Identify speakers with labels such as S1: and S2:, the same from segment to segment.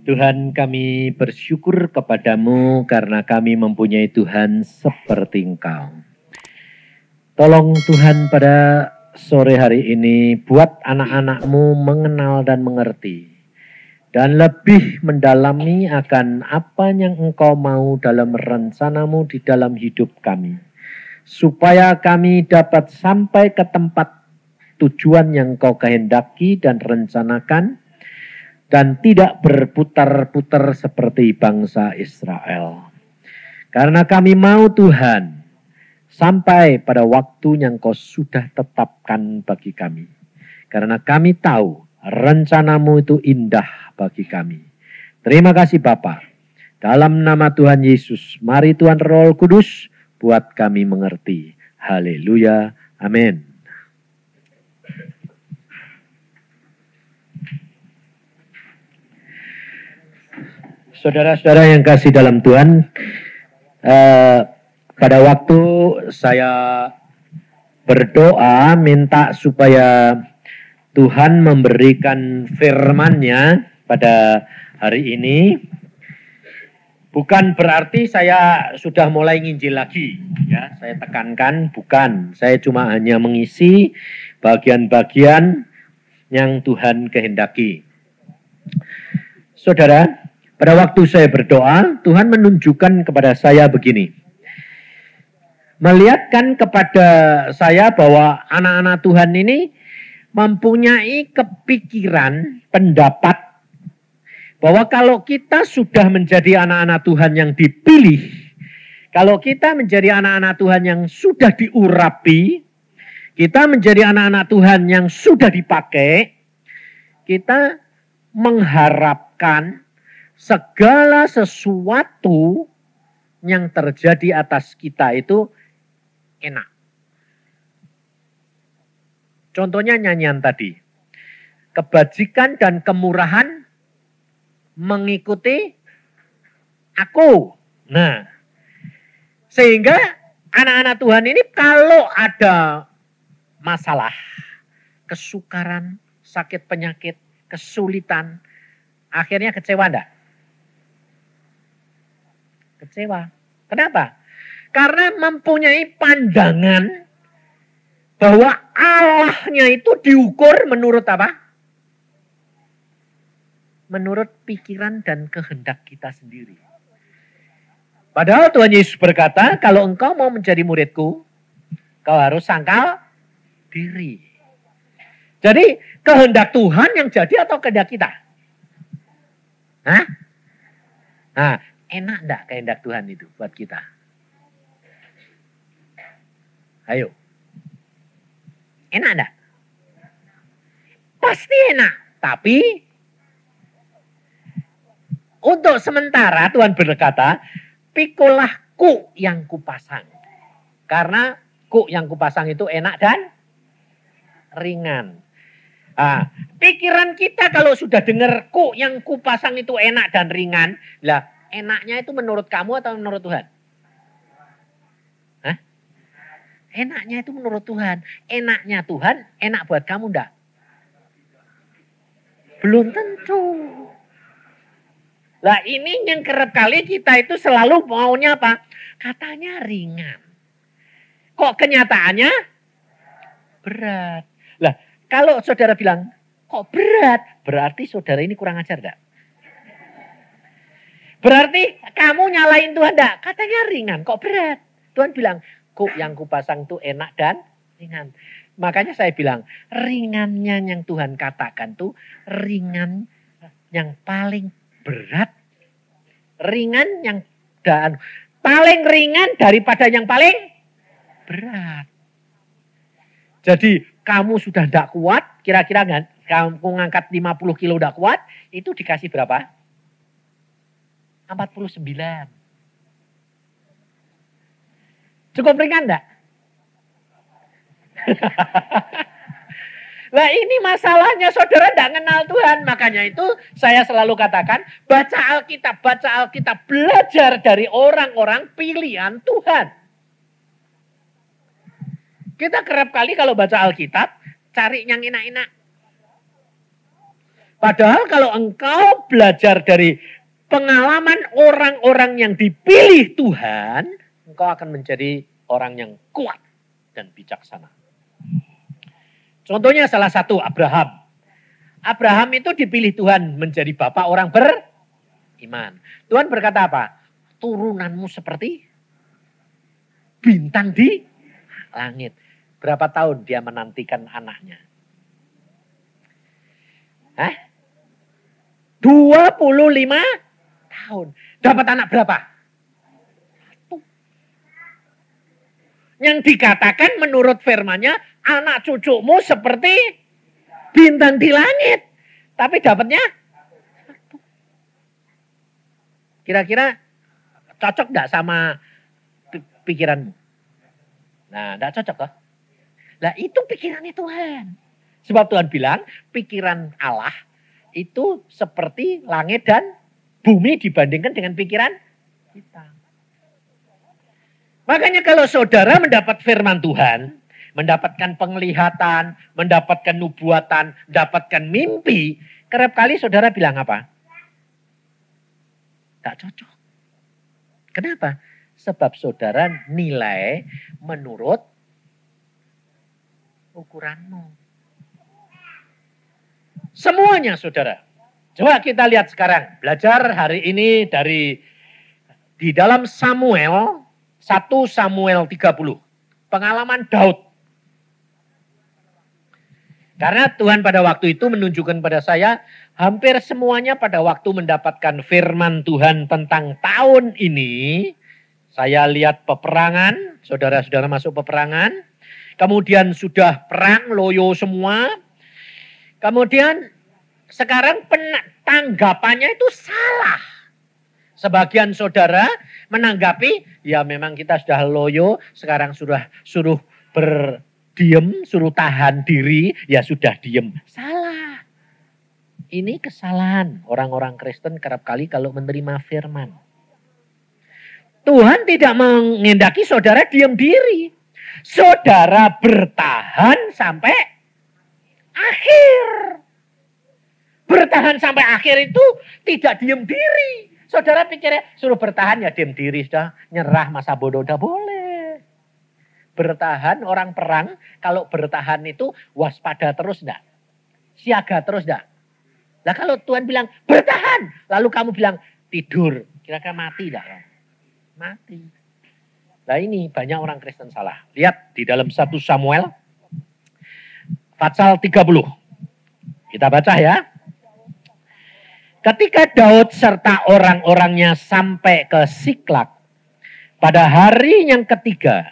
S1: Tuhan, kami bersyukur kepadamu karena kami mempunyai Tuhan seperti Engkau. Tolong Tuhan pada sore hari ini buat anak-anak-Mu mengenal dan mengerti. Dan lebih mendalami akan apa yang Engkau mau dalam rencana-Mu di dalam hidup kami. Supaya kami dapat sampai ke tempat tujuan yang Engkau kehendaki dan rencanakan. Dan tidak berputar-putar seperti bangsa Israel. Karena kami mau Tuhan, sampai pada waktu yang Kau sudah tetapkan bagi kami. Karena kami tahu rencana-Mu itu indah bagi kami. Terima kasih Bapa. Dalam nama Tuhan Yesus, mari Tuhan Roh Kudus buat kami mengerti. Haleluya. Amin. Saudara-saudara yang kasih dalam Tuhan, pada waktu saya berdoa minta supaya Tuhan memberikan firman-Nya pada hari ini, bukan berarti saya sudah mulai nginjil lagi, ya. Saya tekankan, bukan. Saya cuma hanya mengisi bagian-bagian yang Tuhan kehendaki. Saudara, pada waktu saya berdoa, Tuhan menunjukkan kepada saya begini. Melihatkan kepada saya bahwa anak-anak Tuhan ini mempunyai kepikiran, pendapat, bahwa kalau kita sudah menjadi anak-anak Tuhan yang dipilih, kalau kita menjadi anak-anak Tuhan yang sudah diurapi, kita menjadi anak-anak Tuhan yang sudah dipakai, kita mengharapkan segala sesuatu yang terjadi atas kita itu enak. Contohnya nyanyian tadi. Kebajikan dan kemurahan mengikuti aku. Nah, sehingga anak-anak Tuhan ini kalau ada masalah, kesukaran, sakit penyakit, kesulitan, akhirnya kecewa enggak? Kecewa. Kenapa? Karena mempunyai pandangan bahwa Allahnya itu diukur menurut apa? Menurut pikiran dan kehendak kita sendiri. Padahal Tuhan Yesus berkata, kalau engkau mau menjadi muridku, kau harus sangkal diri. Jadi kehendak Tuhan yang jadi atau kehendak kita? Hah? Nah, enak enggak kehendak Tuhan itu buat kita? Ayo. Enak enggak? Pasti enak. Tapi untuk sementara Tuhan berkata, pikulah kuk yang kupasang. Karena kuk yang kupasang itu enak dan ringan. Nah, pikiran kita kalau sudah dengar kuk yang kupasang itu enak dan ringan, lah enaknya itu menurut kamu atau menurut Tuhan? Hah? Enaknya itu menurut Tuhan. Enaknya Tuhan, enak buat kamu enggak? Belum tentu. Lah ini yang kerap kali kita itu selalu maunya apa? Katanya ringan. Kok kenyataannya berat. Lah kalau saudara bilang, kok berat? Berarti saudara ini kurang ajar enggak? Berarti kamu nyalain Tuhan enggak? Katanya ringan, kok berat? Tuhan bilang, kok yang kupasang itu enak dan ringan. Makanya saya bilang, ringannya yang Tuhan katakan tuh ringan yang paling berat. Ringan yang paling ringan daripada yang paling berat. Jadi kamu sudah tidak kuat, kira-kira kamu ngangkat 50 kilo tidak kuat, itu dikasih berapa? 49. Cukup ringan enggak? Nah ini masalahnya saudara tidak kenal Tuhan. Makanya itu saya selalu katakan, baca Alkitab, belajar dari orang-orang pilihan Tuhan. Kita kerap kali kalau baca Alkitab, cari yang enak-enak. Padahal kalau engkau belajar dari pengalaman orang-orang yang dipilih Tuhan, engkau akan menjadi orang yang kuat dan bijaksana. Contohnya salah satu Abraham. Abraham itu dipilih Tuhan menjadi bapak orang beriman. Tuhan berkata apa? Turunanmu seperti bintang di langit. Berapa tahun dia menantikan anaknya? 25 tahun. Dapat anak berapa? 1. Yang dikatakan menurut firman-Nya, anak cucumu seperti bintang di langit. Tapi dapatnya 1. Kira-kira cocok enggak sama pikiranmu? Nah, enggak cocok kok. Nah, itu pikirannya Tuhan. Sebab Tuhan bilang, pikiran Allah itu seperti langit dan bumi dibandingkan dengan pikiran kita. Makanya kalau saudara mendapat firman Tuhan, mendapatkan penglihatan, mendapatkan nubuatan, mendapatkan mimpi, kerap kali saudara bilang apa? Tak cocok. Kenapa? Sebab saudara nilai menurut ukuranmu. Semuanya saudara. Coba kita lihat sekarang. Belajar hari ini di dalam Samuel, 1 Samuel 30. Pengalaman Daud. Karena Tuhan pada waktu itu menunjukkan pada saya, hampir semuanya pada waktu mendapatkan firman Tuhan tentang tahun ini, saya lihat peperangan, saudara-saudara masuk peperangan, kemudian sudah perang, loyo semua, kemudian sekarang tanggapannya itu salah. Sebagian saudara menanggapi, ya memang kita sudah loyo, sekarang suruh berdiam, suruh tahan diri, ya sudah diem. Salah. Ini kesalahan orang-orang Kristen kerap kali kalau menerima firman. Tuhan tidak mengendaki saudara diam diri. Saudara bertahan sampai akhir. Bertahan sampai akhir itu tidak diam diri. Saudara pikirnya suruh bertahan ya diam diri. Sudah nyerah masa bodoh udah boleh. Bertahan orang perang. Kalau bertahan itu waspada terus enggak? Siaga terus enggak? Nah kalau Tuhan bilang bertahan. Lalu kamu bilang tidur. Kira-kira mati enggak? Mati. Nah ini banyak orang Kristen salah. Lihat di dalam 1 Samuel. Pasal 30. Kita baca ya. Ketika Daud serta orang-orangnya sampai ke Siklak, pada hari yang ketiga,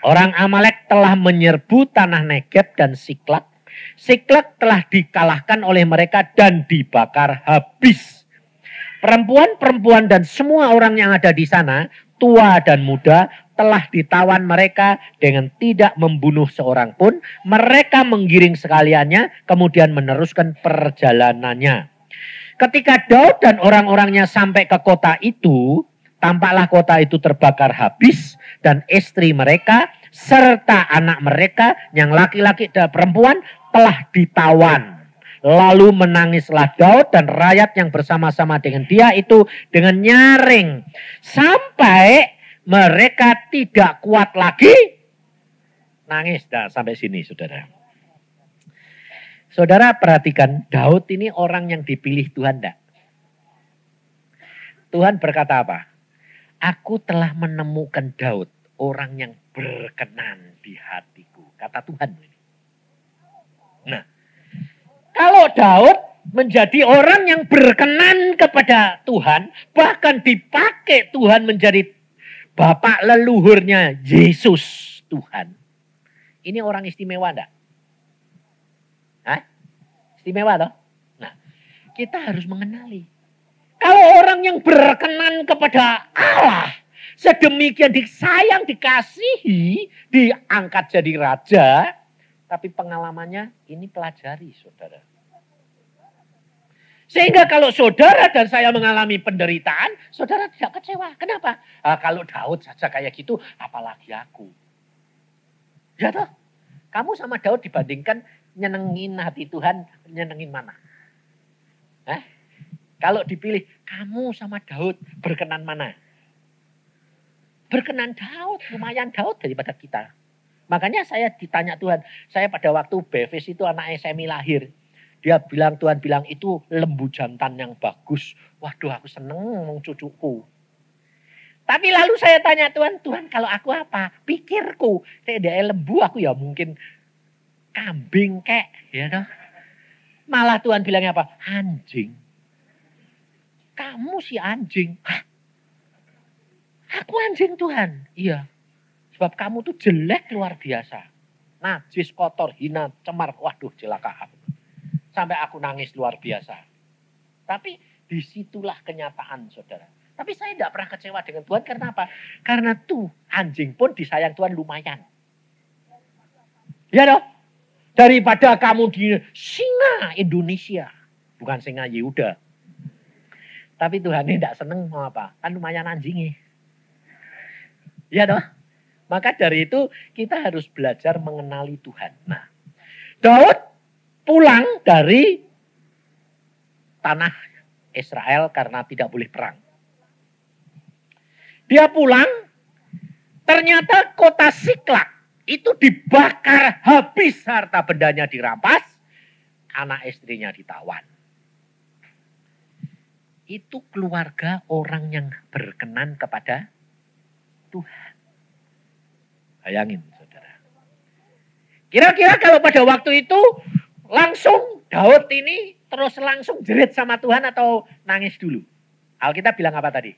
S1: orang Amalek telah menyerbu tanah Negeb dan Siklak. Siklak telah dikalahkan oleh mereka dan dibakar habis. Perempuan-perempuan dan semua orang yang ada di sana, tua dan muda, telah ditawan mereka dengan tidak membunuh seorang pun. Mereka menggiring sekaliannya, kemudian meneruskan perjalanannya. Ketika Daud dan orang-orangnya sampai ke kota itu, tampaklah kota itu terbakar habis dan istri mereka serta anak mereka yang laki-laki dan perempuan telah ditawan. Lalu menangislah Daud dan rakyat yang bersama-sama dengan dia itu dengan nyaring. Sampai mereka tidak kuat lagi nangis. Nah, sampai sini saudara. Saudara perhatikan, Daud ini orang yang dipilih Tuhan enggak? Tuhan berkata apa? Aku telah menemukan Daud, orang yang berkenan di hatiku. Kata Tuhan. Nah, kalau Daud menjadi orang yang berkenan kepada Tuhan, bahkan dipakai Tuhan menjadi bapak leluhurnya Yesus Tuhan. Ini orang istimewa enggak? Hah? Istimewa toh? Nah, kita harus mengenali. Kalau orang yang berkenan kepada Allah, sedemikian disayang, dikasihi, diangkat jadi raja, tapi pengalamannya ini pelajari saudara. Sehingga kalau saudara dan saya mengalami penderitaan, saudara tidak kecewa. Kenapa? Kalau Daud saja kayak gitu, apalagi aku. Ya toh? Kamu sama Daud dibandingkan nyenengin hati Tuhan, nyenengin mana? Hah? Kalau dipilih, kamu sama Daud berkenan mana? Berkenan Daud, lumayan Daud daripada kita. Makanya saya ditanya Tuhan, saya pada waktu Bevis itu anak SMI lahir. Dia bilang, Tuhan bilang itu lembu jantan yang bagus. Waduh, aku seneng ngomong cucuku. Tapi lalu saya tanya Tuhan, Tuhan kalau aku apa? Pikirku, kayak lembu aku ya mungkin kambing kek, ya toh. Malah Tuhan bilangnya apa? Anjing. Kamu si anjing. Hah? Aku anjing Tuhan. Iya. Sebab kamu tuh jelek luar biasa. Najis, kotor, hina, cemar. Waduh, celaka aku. Sampai aku nangis luar biasa. Tapi disitulah kenyataan, saudara. Tapi saya tidak pernah kecewa dengan Tuhan. Karena apa? Karena tuh anjing pun disayang Tuhan lumayan. Ya dong? Daripada kamu di singa Indonesia. Bukan singa Yehuda. Tapi Tuhan ini tidak seneng mau apa. Kan lumayan anjingnya. Ya dong? Maka dari itu kita harus belajar mengenali Tuhan. Nah, Daud pulang dari tanah Israel karena tidak boleh perang. Dia pulang, ternyata kota Siklak itu dibakar habis, harta bendanya dirampas, anak istrinya ditawan. Itu keluarga orang yang berkenan kepada Tuhan. Bayangin, saudara. Kira-kira kalau pada waktu itu langsung Daud ini terus langsung jerit sama Tuhan atau nangis dulu? Alkitab bilang apa tadi?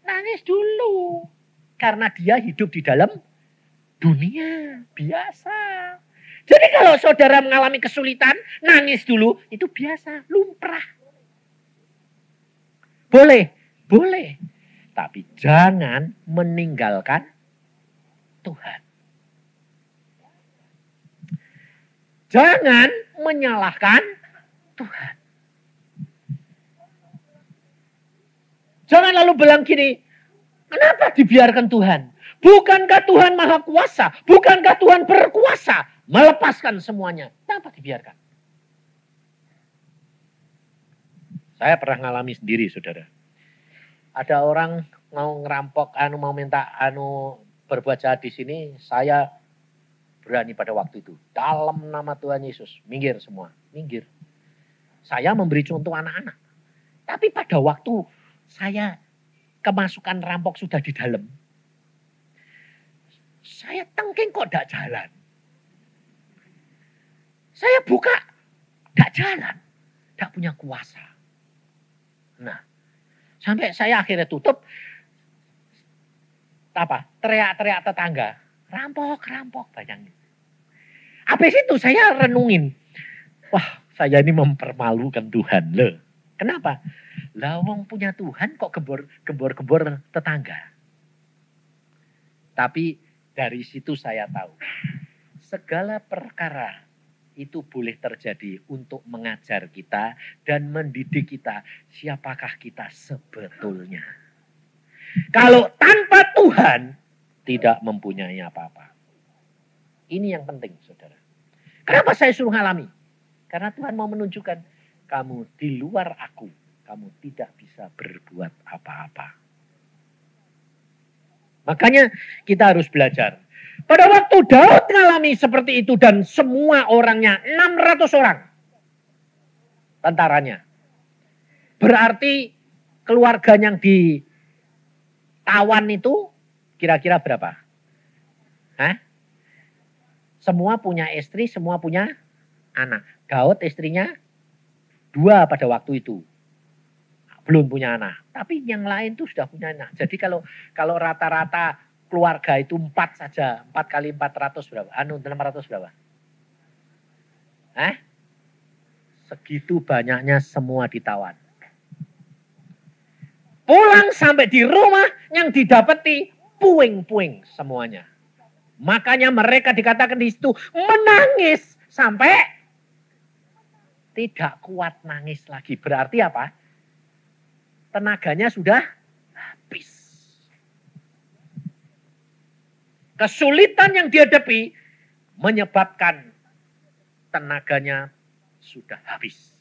S1: Nangis dulu. Karena dia hidup di dalam dunia biasa. Jadi kalau saudara mengalami kesulitan, nangis dulu, itu biasa, lumrah. Boleh, boleh. Tapi jangan meninggalkan Tuhan. Jangan menyalahkan Tuhan. Jangan lalu bilang gini, kenapa dibiarkan Tuhan? Bukankah Tuhan maha kuasa? Bukankah Tuhan berkuasa melepaskan semuanya? Kenapa dibiarkan? Saya pernah ngalami sendiri, saudara. Ada orang mau ngerampok, mau minta berbuat jahat di sini, saya berani pada waktu itu. Dalam nama Tuhan Yesus, minggir semua, minggir. Saya memberi contoh anak-anak. Tapi pada waktu saya kemasukan rampok sudah di dalam, saya tengking kok tidak jalan. Saya buka, tidak jalan, tidak punya kuasa. Nah, sampai saya akhirnya tutup, teriak-teriak tetangga, rampok, bayangin. Habis itu saya renungin, wah saya ini mempermalukan Tuhan loh. Kenapa? Lawang punya Tuhan kok gembor-gembor tetangga. Tapi dari situ saya tahu, segala perkara itu boleh terjadi untuk mengajar kita dan mendidik kita siapakah kita sebetulnya. Kalau tanpa Tuhan tidak mempunyai apa-apa. Ini yang penting, saudara. Kenapa saya suruh ngalami? Karena Tuhan mau menunjukkan kamu di luar aku, kamu tidak bisa berbuat apa-apa. Makanya kita harus belajar. Pada waktu Daud mengalami seperti itu dan semua orangnya 600 orang tentaranya. Berarti keluarga yang ditawan itu kira-kira berapa? Hah? Semua punya istri, semua punya anak. Daud istrinya 2 pada waktu itu. Belum punya anak. Tapi yang lain tuh sudah punya anak. Jadi kalau rata-rata keluarga itu 4 saja. 4 kali 400 berapa? 600 berapa? Segitu banyaknya semua ditawan. Pulang sampai di rumah yang didapati puing-puing semuanya. Makanya mereka dikatakan di situ menangis sampai tidak kuat nangis lagi. Berarti apa? Tenaganya sudah habis. Kesulitan yang dihadapi menyebabkan tenaganya sudah habis.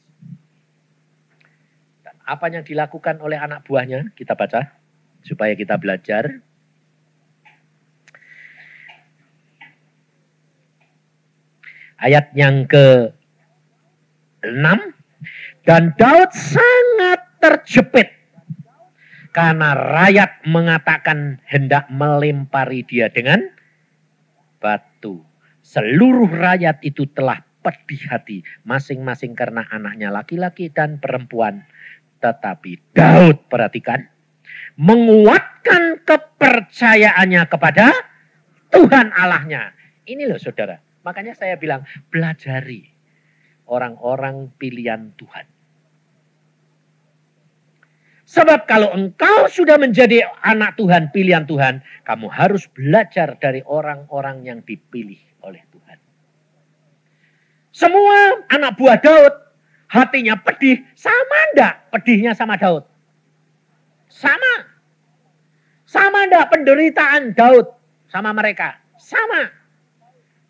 S1: apa yang dilakukan oleh anak buahnya? Kita baca supaya kita belajar. Ayat yang ke-6. Dan Daud sangat terjepit karena rakyat mengatakan hendak melempari dia dengan batu. Seluruh rakyat itu telah pedih hati, masing-masing karena anaknya laki-laki dan perempuan. Tetapi Daud, perhatikan, menguatkan kepercayaannya kepada Tuhan Allahnya. Ini loh saudara, makanya saya bilang pelajari orang-orang pilihan Tuhan. Sebab kalau engkau sudah menjadi anak Tuhan, pilihan Tuhan, kamu harus belajar dari orang-orang yang dipilih oleh Tuhan. Semua anak buah Daud hatinya pedih, sama enggak pedihnya sama Daud? Sama. Sama enggak penderitaan Daud sama mereka? Sama.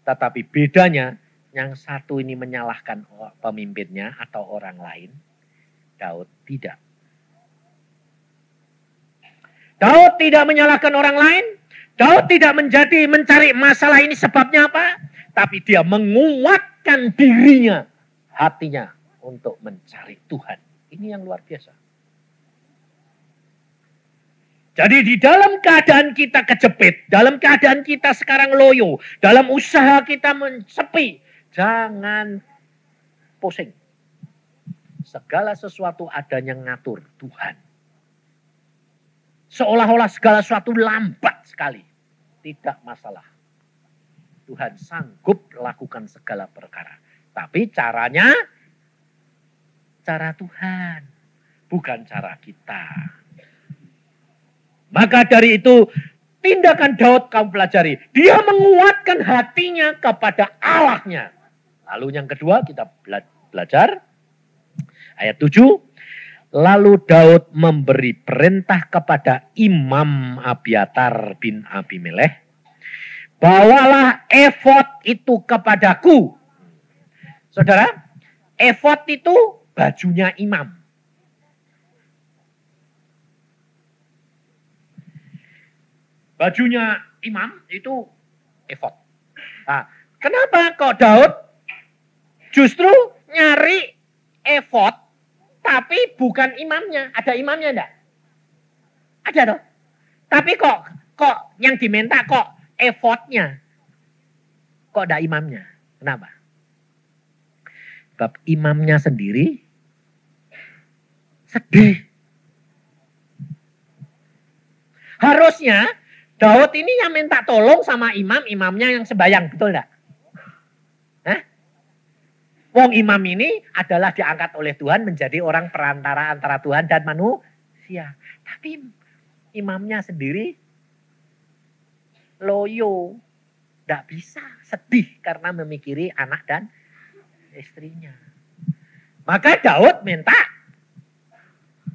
S1: Tetapi bedanya, yang satu ini menyalahkan pemimpinnya atau orang lain, Daud tidak. Daud tidak menyalahkan orang lain. Daud tidak mencari masalah ini sebabnya apa. Tapi dia menguatkan dirinya, hatinya untuk mencari Tuhan. Ini yang luar biasa. Jadi di dalam keadaan kita kejepit, dalam keadaan kita sekarang loyo, dalam usaha kita sepi, jangan pusing. Segala sesuatu adanya ngatur Tuhan. Seolah-olah segala sesuatu lambat sekali. Tidak masalah. Tuhan sanggup lakukan segala perkara. Tapi caranya, cara Tuhan. Bukan cara kita. Maka dari itu, tindakan Daud kamu pelajari. Dia menguatkan hatinya kepada Allahnya. Lalu yang kedua kita belajar. Ayat 7. Lalu Daud memberi perintah kepada Imam Abiatar bin Abimelech. Bawalah efod itu kepadaku. Saudara, efod itu bajunya imam. Bajunya imam itu efod. Nah, kenapa kok Daud justru nyari efod tapi bukan imamnya? Ada imamnya enggak? Ada toh. Tapi kok yang diminta kok efodnya? Kok ada imamnya? Kenapa? Sebab imamnya sendiri sedih. Harusnya Daud ini yang minta tolong sama imamnya yang sembahyang, betul enggak? Hah? Wong imam ini adalah diangkat oleh Tuhan menjadi orang perantara antara Tuhan dan manusia. Tapi imamnya sendiri loyo. Tidak bisa, sedih karena memikiri anak dan istrinya. Maka Daud minta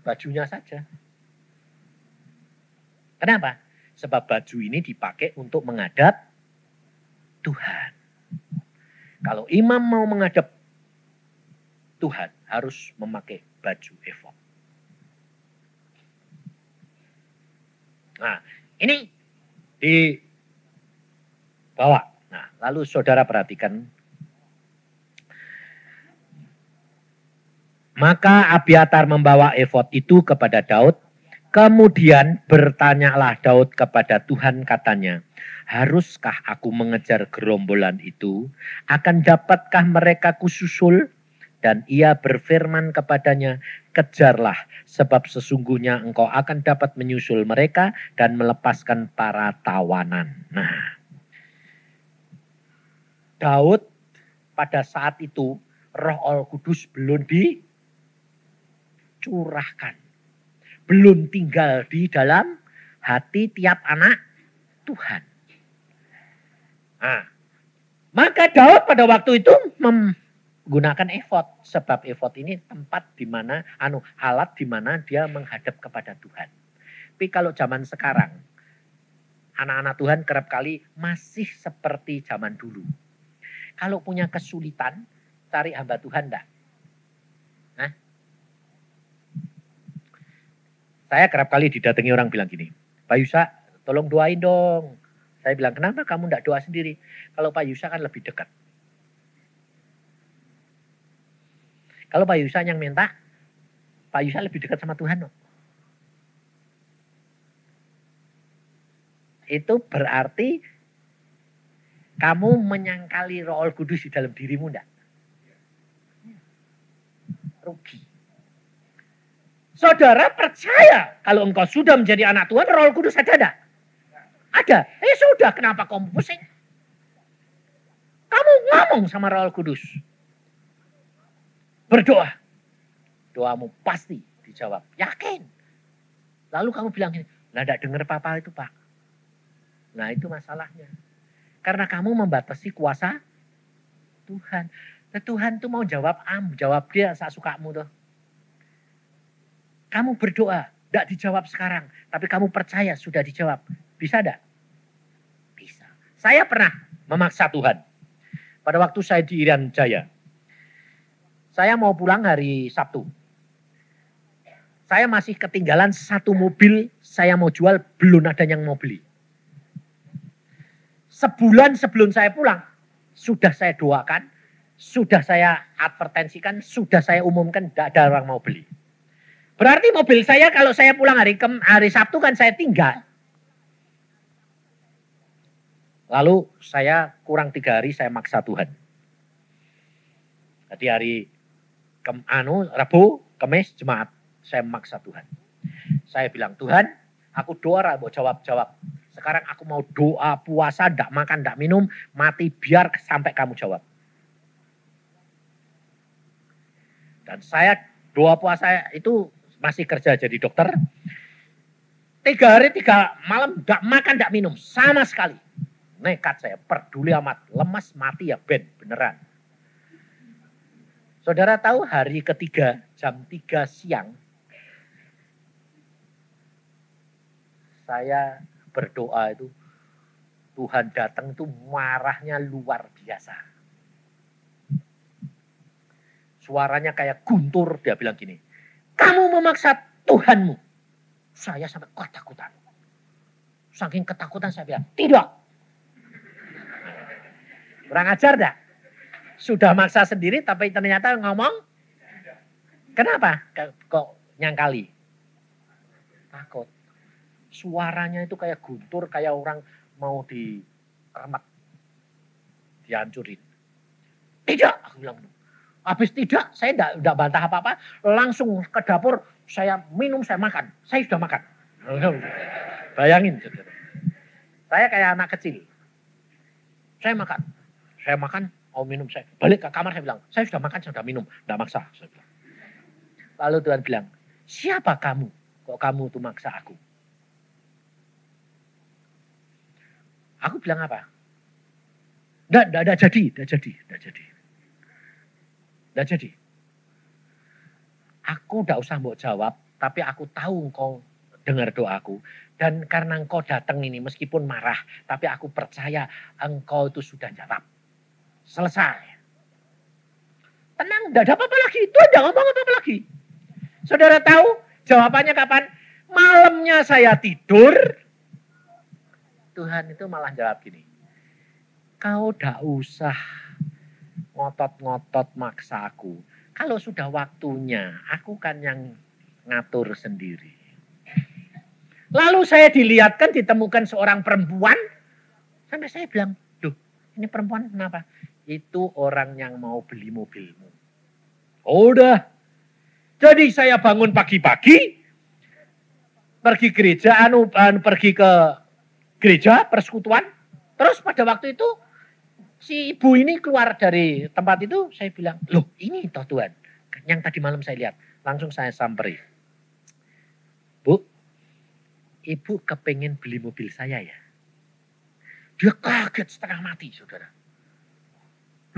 S1: bajunya saja. Kenapa? Sebab baju ini dipakai untuk menghadap Tuhan. Kalau imam mau menghadap Tuhan harus memakai baju efod. Nah, ini dibawa. Nah, lalu saudara perhatikan. Maka Abiatar membawa efod itu kepada Daud. Kemudian bertanyalah Daud kepada Tuhan, katanya, haruskah aku mengejar gerombolan itu? Akan dapatkah mereka kususul? Dan ia berfirman kepadanya, kejarlah, sebab sesungguhnya engkau akan dapat menyusul mereka dan melepaskan para tawanan. Nah, Daud pada saat itu Roh Kudus belum dicurahkan. Belum tinggal di dalam hati tiap anak Tuhan. Nah, maka Daud pada waktu itu menggunakan efod, sebab efod ini tempat di mana alat di mana dia menghadap kepada Tuhan. Tapi kalau zaman sekarang anak-anak Tuhan kerap kali masih seperti zaman dulu. Kalau punya kesulitan cari hamba Tuhan enggak? Hah? Saya kerap kali didatangi orang bilang gini, Pak Yusa, tolong doain dong. Saya bilang, kenapa kamu tidak doa sendiri? Kalau Pak Yusa kan lebih dekat. Kalau Pak Yusa yang minta, Pak Yusa lebih dekat sama Tuhan. No? Itu berarti kamu menyangkali Roh Kudus di dalam dirimu enggak? Rugi. Saudara percaya kalau engkau sudah menjadi anak Tuhan, Roh Kudus ada enggak? Ada. Sudah, kenapa kamu pusing? Kamu ngomong sama Roh Kudus. Berdoa. Doamu pasti dijawab. Yakin. Lalu kamu bilang gini, lah enggak dengar papa itu, Pak. Nah, itu masalahnya. Karena kamu membatasi kuasa Tuhan. Nah, Tuhan tuh mau jawab jawab dia saat sukamu tuh. Kamu berdoa, tidak dijawab sekarang. Tapi kamu percaya sudah dijawab. Bisa tidak? Bisa. Saya pernah memaksa Tuhan. Pada waktu saya di Irian Jaya. Saya mau pulang hari Sabtu. Saya masih ketinggalan satu mobil. Saya mau jual, belum ada yang mau beli. Sebulan sebelum saya pulang. Sudah saya doakan. Sudah saya advertensikan. Sudah saya umumkan, tidak ada orang mau beli. Berarti mobil saya kalau saya pulang hari Sabtu kan saya tinggal. Lalu saya kurang 3 hari saya maksa Tuhan. Jadi hari Rabu, Kamis, Jumat saya maksa Tuhan. Saya bilang, Tuhan aku doa mau jawab-jawab. Sekarang aku mau doa, puasa, ndak makan, ndak minum, mati biar sampai kamu jawab. Dan saya doa puasa itu masih kerja jadi dokter. 3 hari 3 malam gak makan gak minum sama sekali. Nekat saya, peduli amat, lemas mati ya Ben, beneran. Saudara tahu hari ketiga jam 3 siang saya berdoa itu Tuhan datang itu marahnya luar biasa. Suaranya kayak guntur, dia bilang gini, kamu memaksa Tuhanmu. Saya sampai ketakutan. Saking ketakutan saya bilang, tidak. Kurang ajar dah. Sudah maksa sendiri tapi ternyata ngomong. Kenapa? Kok nyangkali? Takut. Suaranya itu kayak guntur, kayak orang mau diremet. Dihancurin. Tidak, aku bilang. Habis tidak, saya tidak bantah apa-apa. Langsung ke dapur, saya minum, saya makan. Saya sudah makan. Bayangin. Saya kayak anak kecil. Saya makan. Saya makan, mau minum. Saya balik ke kamar, saya bilang, saya sudah makan, saya sudah minum. Tidak maksa. Saya bilang. Lalu Tuhan bilang, siapa kamu? Kok kamu tuh maksa aku? Aku bilang apa? Tidak jadi. Tidak jadi. Aku tidak usah mau jawab, tapi aku tahu engkau dengar doaku. Dan karena engkau datang ini meskipun marah, tapi aku percaya engkau itu sudah jawab. Selesai. Tenang, tidak ada apa-apa lagi. Tuhan tidak ngomong apa-apa lagi. Saudara tahu jawabannya kapan? Malamnya saya tidur. Tuhan itu malah jawab gini. Kau tidak usah ngotot-ngotot maksa aku. Kalau sudah waktunya, aku kan yang ngatur sendiri. Lalu saya dilihatkan, ditemukan seorang perempuan. Sampai saya bilang, duh, ini perempuan kenapa? Itu orang yang mau beli mobilmu. Oh, udah. Jadi saya bangun pagi-pagi, pergi gereja, pergi ke gereja, persekutuan. Terus pada waktu itu, si ibu ini keluar dari tempat itu, saya bilang, loh ini toh Tuhan. Yang tadi malam saya lihat. Langsung saya samperi. Bu, ibu kepengen beli mobil saya ya? Dia kaget setengah mati, saudara.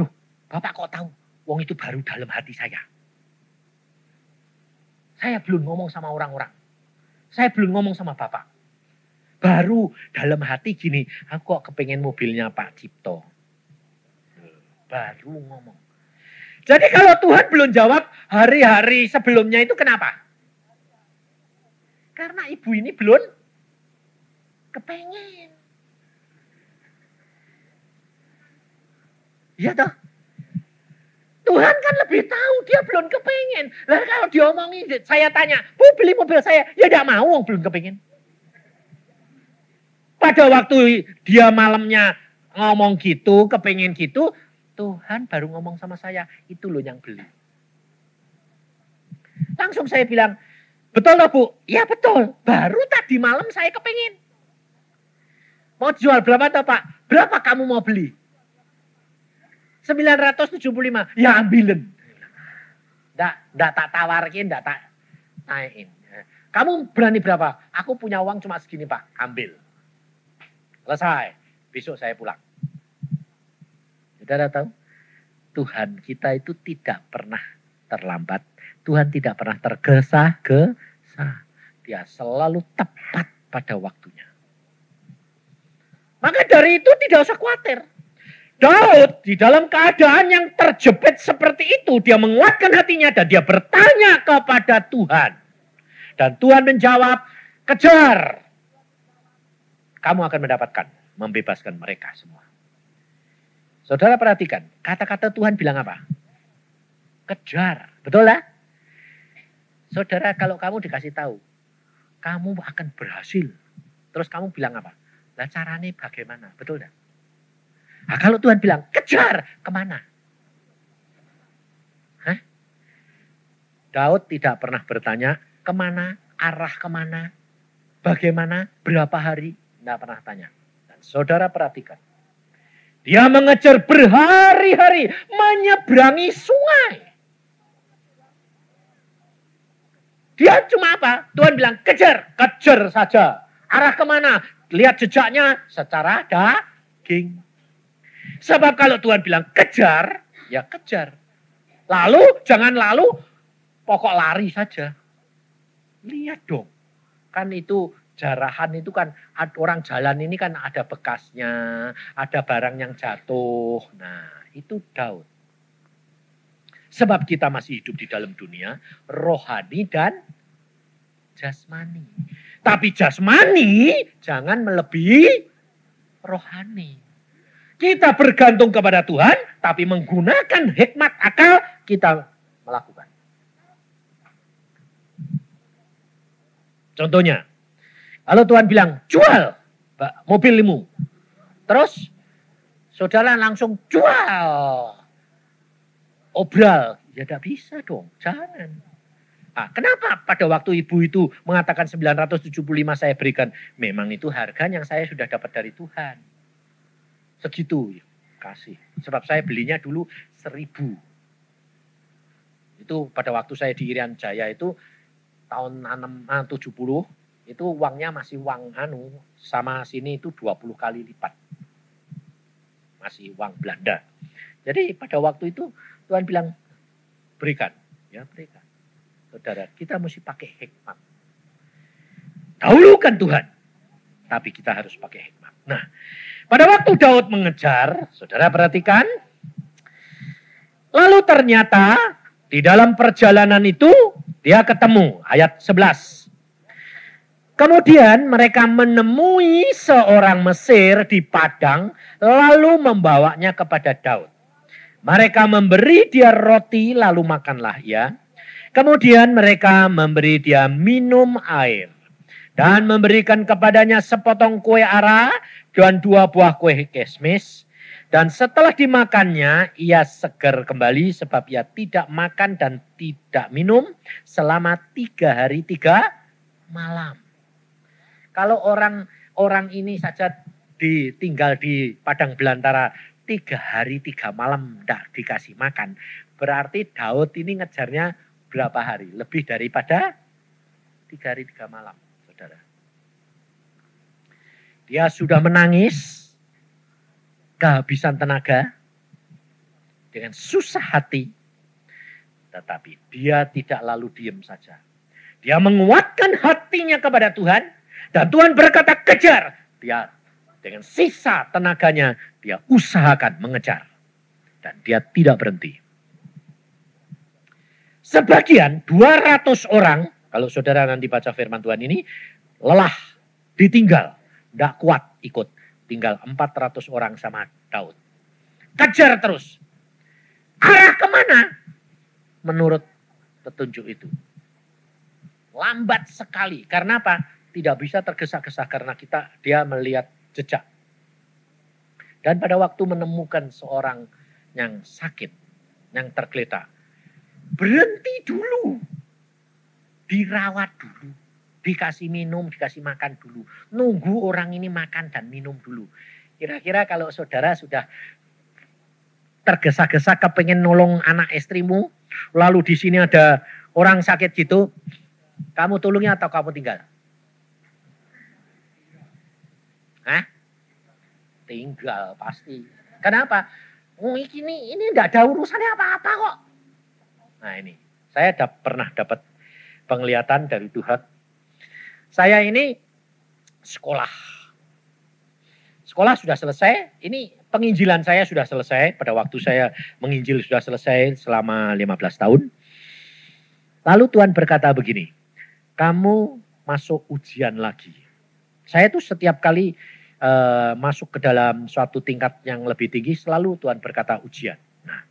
S1: Loh, Bapak kok tahu? Wong itu baru dalam hati saya. Saya belum ngomong sama orang-orang. Saya belum ngomong sama Bapak. Baru dalam hati gini, aku kok kepengen mobilnya Pak Cipto. Baru ngomong. Jadi kalau Tuhan belum jawab hari-hari sebelumnya itu kenapa? Karena ibu ini belum kepengen. Iya toh? Tuhan kan lebih tahu, dia belum kepengen. Lah kalau diomongin, saya tanya, Bu beli mobil saya, ya tidak mau, belum kepengen. Pada waktu dia malamnya ngomong gitu, kepengen gitu, Tuhan baru ngomong sama saya, itu loh yang beli. Langsung saya bilang, betul loh Bu? Ya betul, baru tadi malam saya kepengen. Mau jual berapa toh Pak? Berapa kamu mau beli? 975, ya ambilin. Nggak tak tawarin, nggak tak naikin. Kamu berani berapa? Aku punya uang cuma segini Pak, ambil. Selesai, besok saya pulang. Saudara tahu? Tuhan kita itu tidak pernah terlambat. Tuhan tidak pernah tergesa-gesa. Dia selalu tepat pada waktunya. Maka dari itu tidak usah khawatir. Daud di dalam keadaan yang terjepit seperti itu, dia menguatkan hatinya dan dia bertanya kepada Tuhan. Dan Tuhan menjawab, kejar. Kamu akan mendapatkan, membebaskan mereka semua. Saudara perhatikan, kata-kata Tuhan bilang apa? Kejar, betul lah? Saudara kalau kamu dikasih tahu, kamu akan berhasil. Terus kamu bilang apa? Lah caranya bagaimana, betul tak? Nah, kalau Tuhan bilang, kejar, kemana? Hah? Daud tidak pernah bertanya, kemana, arah kemana, bagaimana, berapa hari, tidak pernah tanya. Dan saudara perhatikan, dia mengejar berhari-hari, menyeberangi sungai. Dia cuma apa? Tuhan bilang, kejar, kejar saja. Arah kemana? Lihat jejaknya secara daging. Sebab kalau Tuhan bilang kejar, ya kejar. Lalu, jangan lalu, pokok lari saja. Lihat dong. Kan itu jarahan itu kan, orang jalan ini kan ada bekasnya, ada barang yang jatuh. Nah, itu Daud. Sebab kita masih hidup di dalam dunia, rohani dan jasmani. Tapi jasmani jangan melebihi rohani. Kita bergantung kepada Tuhan, tapi menggunakan hikmat akal kita melakukan. Contohnya, kalau Tuhan bilang, jual mobilmu. Terus, saudara langsung jual. Obral. Ya tidak bisa dong, jangan. Nah, kenapa pada waktu ibu itu mengatakan 975 saya berikan? Memang itu harga yang saya sudah dapat dari Tuhan. Segitu kasih. Sebab saya belinya dulu 1.000. Itu pada waktu saya di Irian Jaya itu tahun 70 itu uangnya masih uang sama sini itu 20 kali lipat. Masih uang Belanda. Jadi pada waktu itu Tuhan bilang berikan, ya berikan. Saudara, kita mesti pakai hikmat. Dahulukan Tuhan, tapi kita harus pakai hikmat. Nah, pada waktu Daud mengejar, saudara perhatikan, lalu ternyata di dalam perjalanan itu dia ketemu, ayat 11. Kemudian mereka menemui seorang Mesir di padang, lalu membawanya kepada Daud. Mereka memberi dia roti, lalu makanlah ia. Kemudian mereka memberi dia minum air. Dan memberikan kepadanya sepotong kue ara dan 2 buah kue kismis. Dan setelah dimakannya, ia segar kembali sebab ia tidak makan dan tidak minum selama 3 hari 3 malam. Kalau orang ini saja tinggal di padang belantara 3 hari 3 malam tidak dikasih makan. Berarti Daud ini ngejarnya berapa hari? Lebih daripada 3 hari 3 malam. Saudara. Dia sudah menangis, kehabisan tenaga, dengan susah hati. Tetapi dia tidak lalu diam saja. Dia menguatkan hatinya kepada Tuhan. Dan Tuhan berkata kejar. Dia dengan sisa tenaganya, dia usahakan mengejar. Dan dia tidak berhenti. Sebagian 200 orang Kalau saudara nanti baca firman Tuhan ini, lelah, ditinggal, tidak kuat ikut. Tinggal 400 orang sama Daud. Kejar terus. Arah kemana? Menurut petunjuk itu. Lambat sekali. Karena apa? Tidak bisa tergesa-gesa karena dia melihat jejak. Dan pada waktu menemukan seorang yang sakit, yang tergeletak, berhenti dulu. Dirawat dulu. Dikasih minum, dikasih makan dulu. Nunggu orang ini makan dan minum dulu. Kira-kira kalau saudara sudah tergesa-gesa kepengen nolong anak istrimu, lalu di sini ada orang sakit gitu, kamu tolongnya atau kamu tinggal? Hah? Tinggal pasti. Kenapa? Oh, ini enggak ada urusannya apa-apa kok. Nah ini, saya pernah dapat penglihatan dari Tuhan. Saya ini sekolah. Sekolah sudah selesai, ini penginjilan saya sudah selesai. Pada waktu saya menginjil sudah selesai selama 15 tahun. Lalu Tuhan berkata begini, kamu masuk ujian lagi. Saya tuh setiap kali masuk ke dalam suatu tingkat yang lebih tinggi, selalu Tuhan berkata ujian. Nah,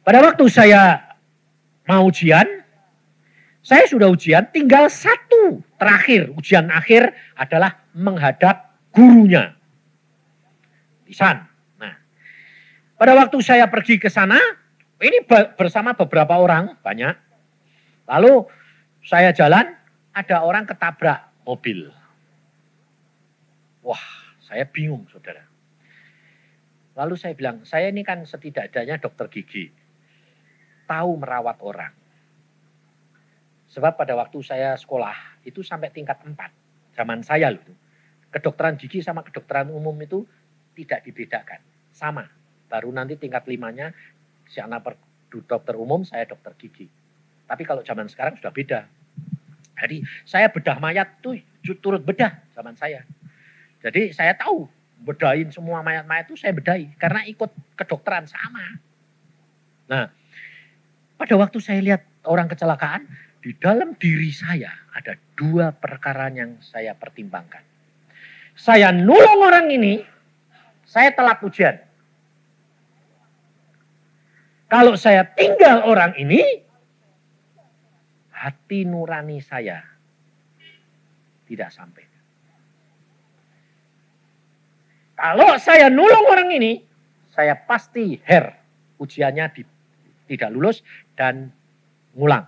S1: pada waktu saya mau ujian, saya sudah ujian, tinggal satu terakhir. Ujian akhir adalah menghadap gurunya. Lisan. Nah, pada waktu saya pergi ke sana, ini bersama beberapa orang, banyak. Lalu saya jalan, ada orang ketabrak mobil. Wah, saya bingung, saudara. Lalu saya bilang, saya ini kan setidak-tidaknya dokter gigi. Tahu merawat orang. Sebab pada waktu saya sekolah, itu sampai tingkat 4. Zaman saya loh. Kedokteran gigi sama kedokteran umum itu tidak dibedakan. Sama. Baru nanti tingkat 5-nya, si anak dokter umum, saya dokter gigi. Tapi kalau zaman sekarang sudah beda. Jadi saya bedah mayat tuh turut bedah zaman saya. Jadi saya tahu bedahin semua mayat-mayat itu saya bedahi. Karena ikut kedokteran sama. Nah, pada waktu saya lihat orang kecelakaan, di dalam diri saya ada 2 perkara yang saya pertimbangkan. Saya nolong orang ini, saya telat ujian. Kalau saya tinggal orang ini, hati nurani saya tidak sampai. Kalau saya nolong orang ini, saya pasti ujiannya tidak lulus dan ngulang.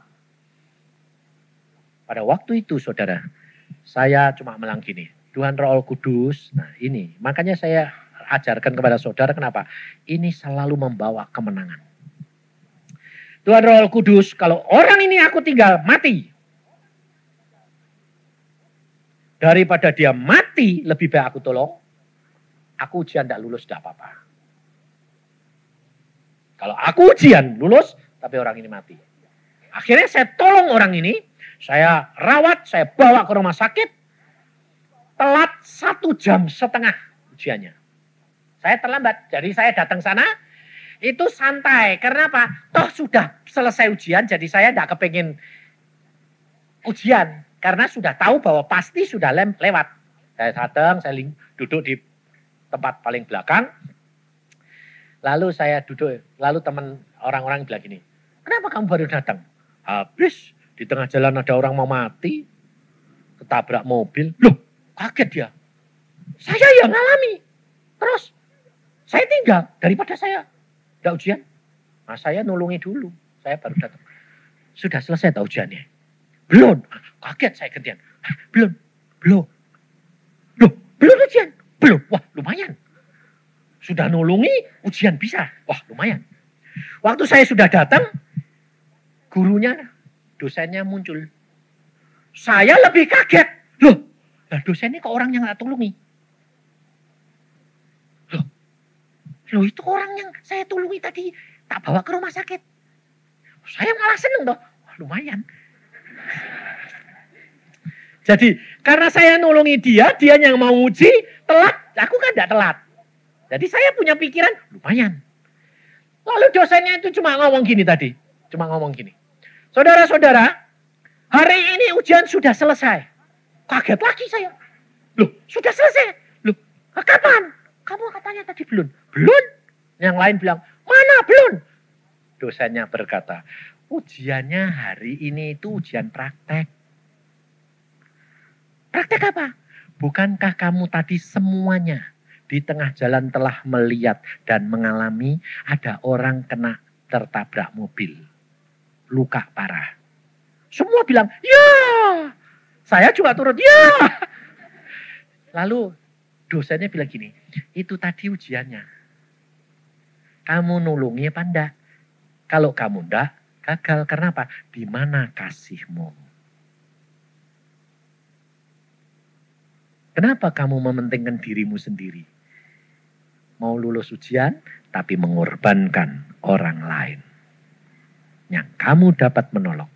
S1: Pada waktu itu saudara, saya cuma bilang gini, Tuhan Roh Kudus, nah ini, makanya saya ajarkan kepada saudara kenapa? Ini selalu membawa kemenangan. Tuhan Roh Kudus, kalau orang ini aku tinggal mati. Daripada dia mati, lebih baik aku tolong. Aku ujian tidak lulus, tidak apa-apa. Kalau aku ujian lulus, tapi orang ini mati. Akhirnya saya tolong orang ini, saya rawat, saya bawa ke rumah sakit. Telat 1,5 jam ujiannya. Saya terlambat, jadi saya datang sana, itu santai. Karena apa? Toh sudah selesai ujian, jadi saya tidak kepengen ujian. Karena sudah tahu bahwa pasti sudah lewat. Saya datang, saya duduk di tempat paling belakang. Lalu saya duduk, lalu teman orang-orang bilang gini, kenapa kamu baru datang? Habis di tengah jalan ada orang mau mati, ketabrak mobil. Loh, kaget dia. Saya yang ngalami. Terus saya tinggal daripada saya tidak ujian. Nah, saya nolongi dulu. Saya baru datang. Sudah selesai tak ujiannya? Belum. Kaget saya gantian. Belum. Loh, belum ujian? Belum. Wah, lumayan. Sudah nolongi, ujian bisa. Wah, lumayan. Waktu saya sudah datang, gurunya, dosennya muncul. Saya lebih kaget. Loh, dosennya kok orang yang tak tolongi? Loh, itu orang yang saya tolongi tadi, tak bawa ke rumah sakit. Saya malah seneng toh. Wah, lumayan. Jadi, karena saya nolongi dia yang mau uji, telat. Aku kan tidak telat. Jadi saya punya pikiran, lumayan. Lalu dosennya itu cuma ngomong gini tadi. Cuma ngomong gini. Saudara-saudara, Hari ini ujian sudah selesai. Kaget lagi saya. Loh, sudah selesai? Loh, kapan? Kamu katanya tadi belum. Belum? Yang lain bilang, mana belum? Dosennya berkata, ujiannya hari ini itu ujian praktek. Praktek apa? Bukankah kamu tadi semuanya di tengah jalan telah melihat dan mengalami ada orang kena tertabrak mobil. Luka parah. Semua bilang, ya. Saya juga turut, ya. Lalu dosennya bilang gini, itu tadi ujiannya. Kamu nulungi apa enggak? Kalau kamu enggak, gagal. Karena apa? Di mana kasihmu? Kenapa kamu mementingkan dirimu sendiri? Mau lulus ujian, tapi mengorbankan orang lain. Yang kamu dapat menolong.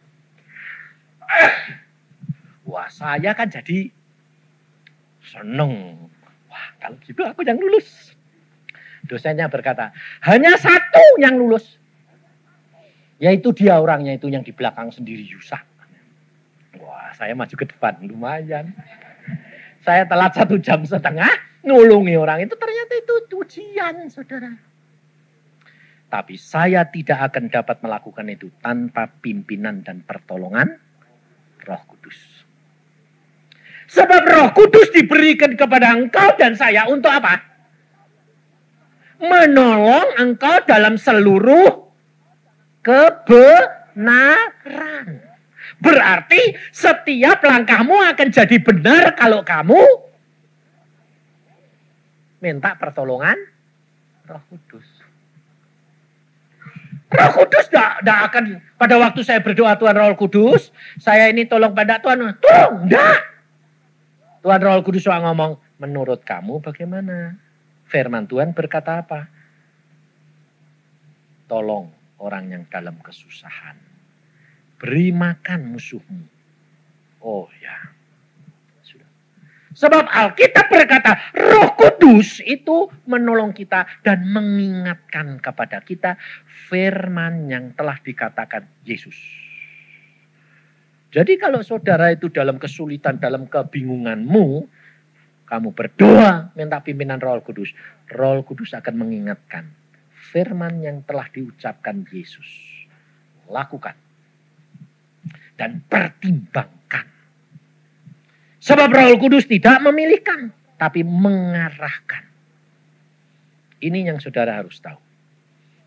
S1: Wah, saya kan jadi seneng. Wah, kalau gitu aku yang lulus. Dosennya berkata, hanya satu yang lulus. Yaitu dia orangnya itu yang di belakang sendiri Yusak. Wah, saya maju ke depan, lumayan. Saya telat 1,5 jam nulungi orang itu, ternyata itu ujian, saudara. Tapi saya tidak akan dapat melakukan itu tanpa pimpinan dan pertolongan Roh Kudus. Sebab Roh Kudus diberikan kepada engkau dan saya untuk apa? Menolong engkau dalam seluruh kebenaran. Berarti setiap langkahmu akan jadi benar kalau kamu minta pertolongan Roh Kudus. Roh Kudus tidak akan, pada waktu saya berdoa Tuhan Roh Kudus, saya ini tolong pada Tuhan, tolong, enggak. Tuhan Roh Kudus ngomong, menurut kamu bagaimana? Firman Tuhan berkata apa? Tolong orang yang dalam kesusahan. Beri makan musuhmu. Oh ya. Sudah. Sebab Alkitab berkata, Roh Kudus itu menolong kita dan mengingatkan kepada kita firman yang telah dikatakan Yesus. Jadi kalau saudara itu dalam kesulitan, dalam kebingunganmu, kamu berdoa minta pimpinan Roh Kudus. Roh Kudus akan mengingatkan firman yang telah diucapkan Yesus. Lakukan. Dan pertimbangkan. Sebab Roh Kudus tidak memilihkan, tapi mengarahkan. Ini yang saudara harus tahu.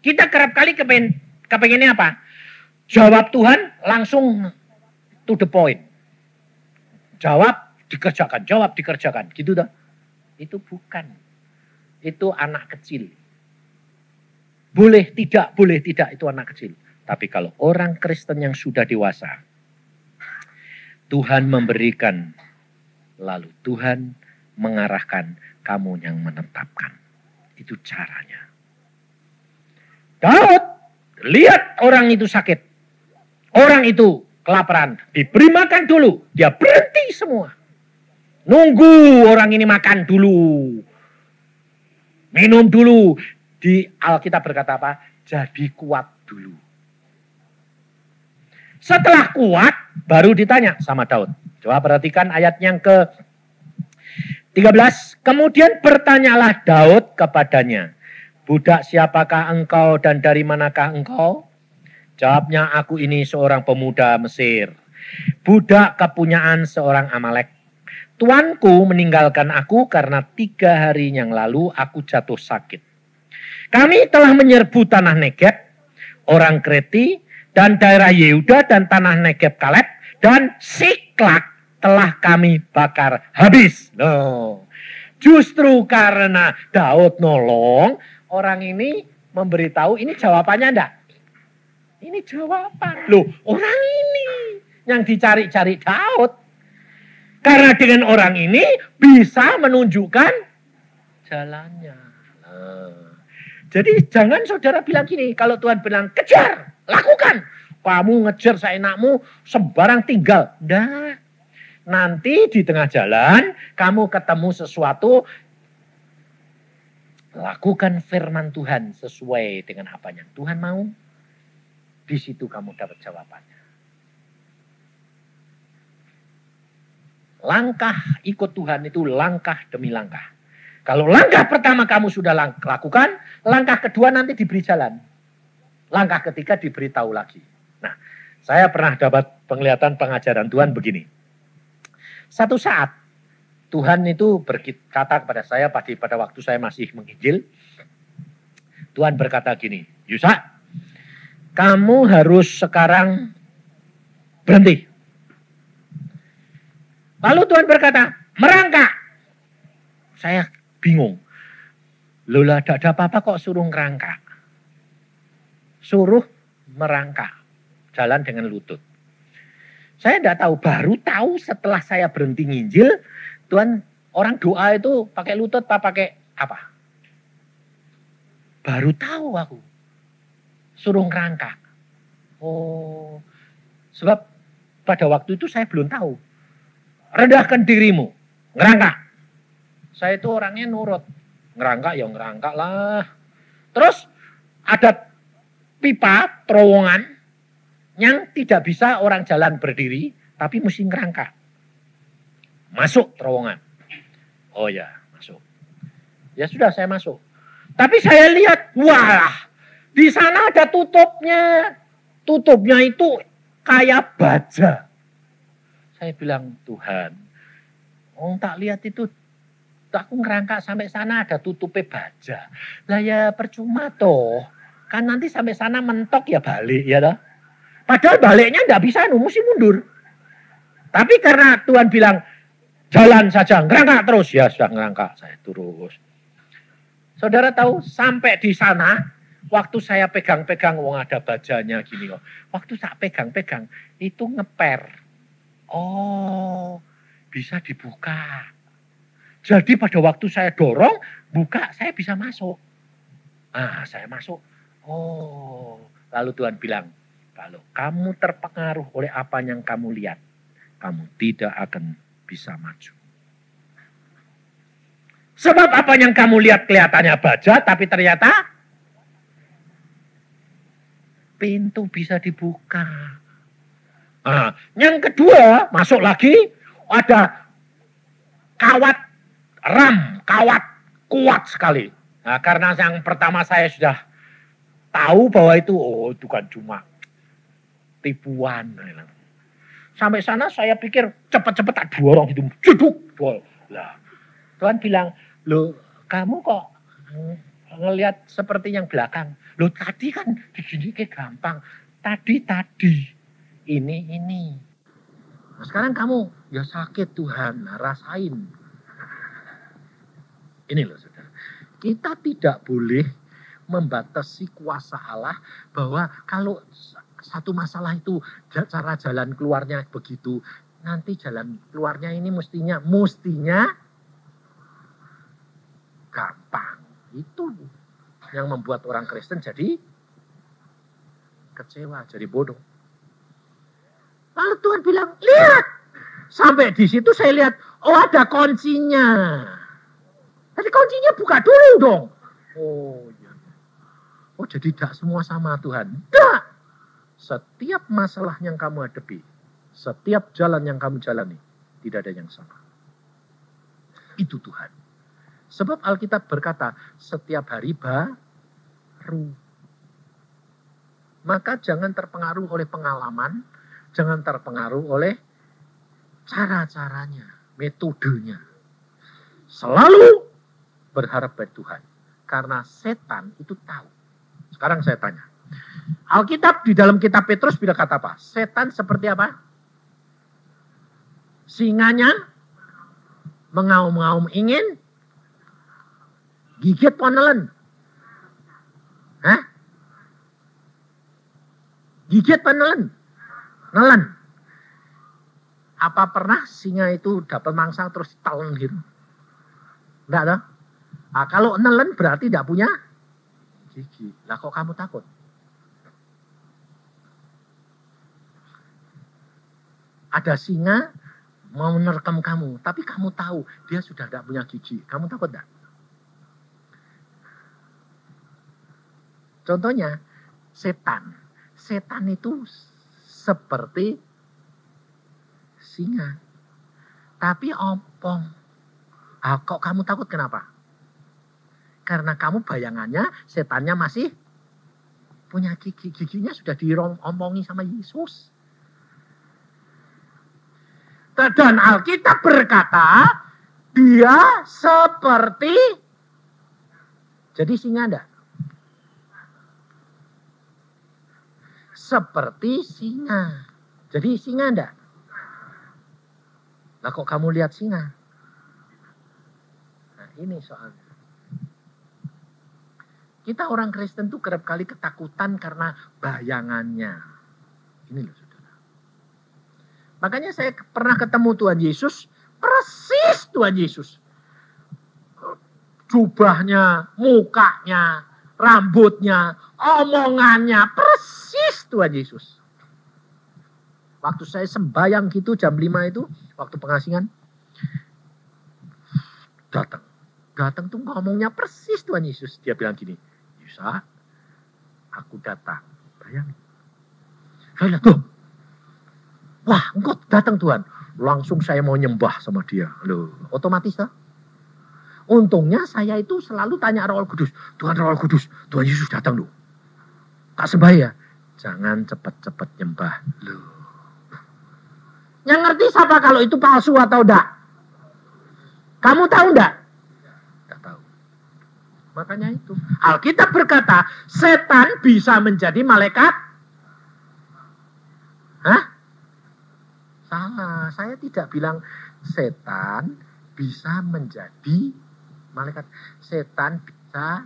S1: Kita kerap kali kepengennya apa? Jawab Tuhan langsung to the point. Jawab dikerjakan, jawab dikerjakan. Gitu dah. Itu bukan. Itu anak kecil. Boleh tidak itu anak kecil. Tapi kalau orang Kristen yang sudah dewasa, Tuhan memberikan, lalu Tuhan mengarahkan, kamu yang menetapkan. Itu caranya. Daud, lihat orang itu sakit. Orang itu kelaparan. Diberi makan dulu. Dia berhenti semua. Nunggu orang ini makan dulu. Minum dulu. Di Alkitab berkata apa? Jadi kuat dulu. Setelah kuat, baru ditanya sama Daud. Coba perhatikan ayat yang ke-13. Kemudian bertanyalah Daud kepadanya. Budak siapakah engkau dan dari manakah engkau? Jawabnya, aku ini seorang pemuda Mesir. Budak kepunyaan seorang Amalek. Tuanku meninggalkan aku karena 3 hari yang lalu aku jatuh sakit. Kami telah menyerbu tanah Negeb, orang Kreti, dan daerah Yehuda dan tanah Negeb Kaleb dan Siklak telah kami bakar habis. No. Justru karena Daud nolong, orang ini memberitahu, ini jawabannya enggak? Ini jawaban. Loh, orang ini yang dicari-cari Daud. Karena dengan orang ini bisa menunjukkan jalannya. Nah. Jadi jangan saudara bilang gini, kalau Tuhan bilang kejar, lakukan. Kamu ngejar seenakmu, sembarang tinggal. Nah, nanti di tengah jalan, kamu ketemu sesuatu, lakukan firman Tuhan sesuai dengan apa yang Tuhan mau. Di situ kamu dapat jawabannya. Langkah ikut Tuhan itu langkah demi langkah. Kalau langkah pertama kamu sudah lakukan, langkah kedua nanti diberi jalan. Langkah ketiga diberitahu lagi. Nah, saya pernah dapat penglihatan pengajaran Tuhan begini. Satu saat, Tuhan itu berkata kepada saya pada waktu saya masih menginjil. Tuhan berkata gini, Yusa, kamu harus sekarang berhenti. Lalu Tuhan berkata, merangkak. Saya bingung. Lola, tidak ada apa-apa kok suruh ngerangkak. Suruh merangkak. Jalan dengan lutut. Saya tidak tahu, baru tahu setelah saya berhenti nginjil, Tuhan, orang doa itu pakai lutut apa pakai apa? Baru tahu aku. Suruh ngerangkak. Oh, sebab pada waktu itu saya belum tahu. Rendahkan dirimu, ngerangkak. Saya itu orangnya nurut. Ngerangkak ya ngerangkak lah. Terus ada pipa, terowongan, yang tidak bisa orang jalan berdiri, tapi mesti ngerangkak. Masuk terowongan. Oh ya, masuk. Ya sudah, saya masuk. Tapi saya lihat, wah, di sana ada tutupnya. Tutupnya itu kayak baja. Saya bilang, Tuhan, tak lihat itu, aku ngerangkak sampai sana ada tutupnya baja. Lah ya percuma toh. Kan nanti sampai sana mentok ya balik ya toh. Padahal baliknya nggak bisa, mesti mundur. Tapi karena Tuhan bilang, jalan saja, ngerangkak terus. Ya sudah ngerangkak, saya terus. Saudara tahu, sampai di sana, waktu saya pegang-pegang, wong ada bajanya gini kok. Waktu saya pegang-pegang, itu ngeper. Oh, bisa dibuka. Jadi pada waktu saya dorong, buka, saya bisa masuk. Ah, saya masuk. Oh, lalu Tuhan bilang, kalau kamu terpengaruh oleh apa yang kamu lihat, kamu tidak akan bisa maju. Sebab apa yang kamu lihat kelihatannya baja, tapi ternyata pintu bisa dibuka. Nah, yang kedua, masuk lagi, ada kawat ram, kawat kuat sekali. Nah, karena yang pertama saya sudah tahu bahwa itu, oh itu kan cuma tipuan. Sampai sana saya pikir cepat-cepat tak dorong itu, jeduk. Lah, Tuhan bilang, loh kamu kok ngelihat seperti yang belakang. Loh tadi kan begini kayak gampang. Tadi. Ini. Nah, sekarang kamu, ya sakit Tuhan, rasain. Ini loh saudara. Kita tidak boleh membatasi kuasa Allah bahwa kalau satu masalah itu cara jalan keluarnya begitu, nanti jalan keluarnya ini mestinya gampang. Itu yang membuat orang Kristen jadi kecewa, jadi bodoh. Lalu Tuhan bilang, lihat. Sampai di situ saya lihat, oh ada kuncinya. Jadi kuncinya buka dulu dong. Oh iya. Oh jadi tidak semua sama Tuhan. Tidak. Setiap masalah yang kamu hadapi, setiap jalan yang kamu jalani, tidak ada yang sama. Itu Tuhan. Sebab Alkitab berkata, setiap hari baru. Maka jangan terpengaruh oleh pengalaman, jangan terpengaruh oleh cara-caranya, metodenya. Selalu berharap pada Tuhan. Karena setan itu tahu. Sekarang saya tanya. Alkitab di dalam kitab Petrus bila kata apa? Setan seperti apa? Singanya mengaum-ngaum ingin gigit ponelen. Hah? Gigit ponelen. Nelen. Apa pernah singa itu dapat mangsa terus telan gitu? Enggak ada. Nah, kalau nelen berarti tidak punya gigi. Lah kok kamu takut? Ada singa mau menerkam kamu, tapi kamu tahu dia sudah tidak punya gigi. Kamu takut enggak? Contohnya, setan. Setan itu seperti singa. Tapi ompong. Kok kamu takut kenapa? Karena kamu bayangannya setannya masih punya gigi. Giginya sudah diomongi sama Yesus. Dan Alkitab berkata, dia seperti, jadi singa enggak? Seperti singa. Jadi singa enggak? Lah kok kamu lihat singa? Nah ini soalnya. Kita orang Kristen tuh kerap kali ketakutan karena bayangannya. Ini loh saudara. Makanya saya pernah ketemu Tuhan Yesus, persis Tuhan Yesus. Jubahnya, mukanya, rambutnya, omongannya, persis Tuhan Yesus. Waktu saya sembayang gitu jam 5 itu, waktu pengasingan, datang tuh ngomongnya persis Tuhan Yesus. Dia bilang gini, Yusa, aku datang. Bayangin. Saya lihat tuh. Wah, engkau datang Tuhan. Langsung saya mau nyembah sama dia. Loh, otomatis lah. Untungnya saya itu selalu tanya Roh Kudus. Tuhan Roh Kudus, Tuhan Yesus datang loh. Tak sebaya. Jangan cepat-cepat nyembah. Loh. Yang ngerti siapa kalau itu palsu atau enggak? Kamu tahu enggak? Enggak tahu. Makanya itu. Alkitab berkata, setan bisa menjadi malaikat. Hah? Salah, saya tidak bilang setan bisa menjadi malaikat. Setan bisa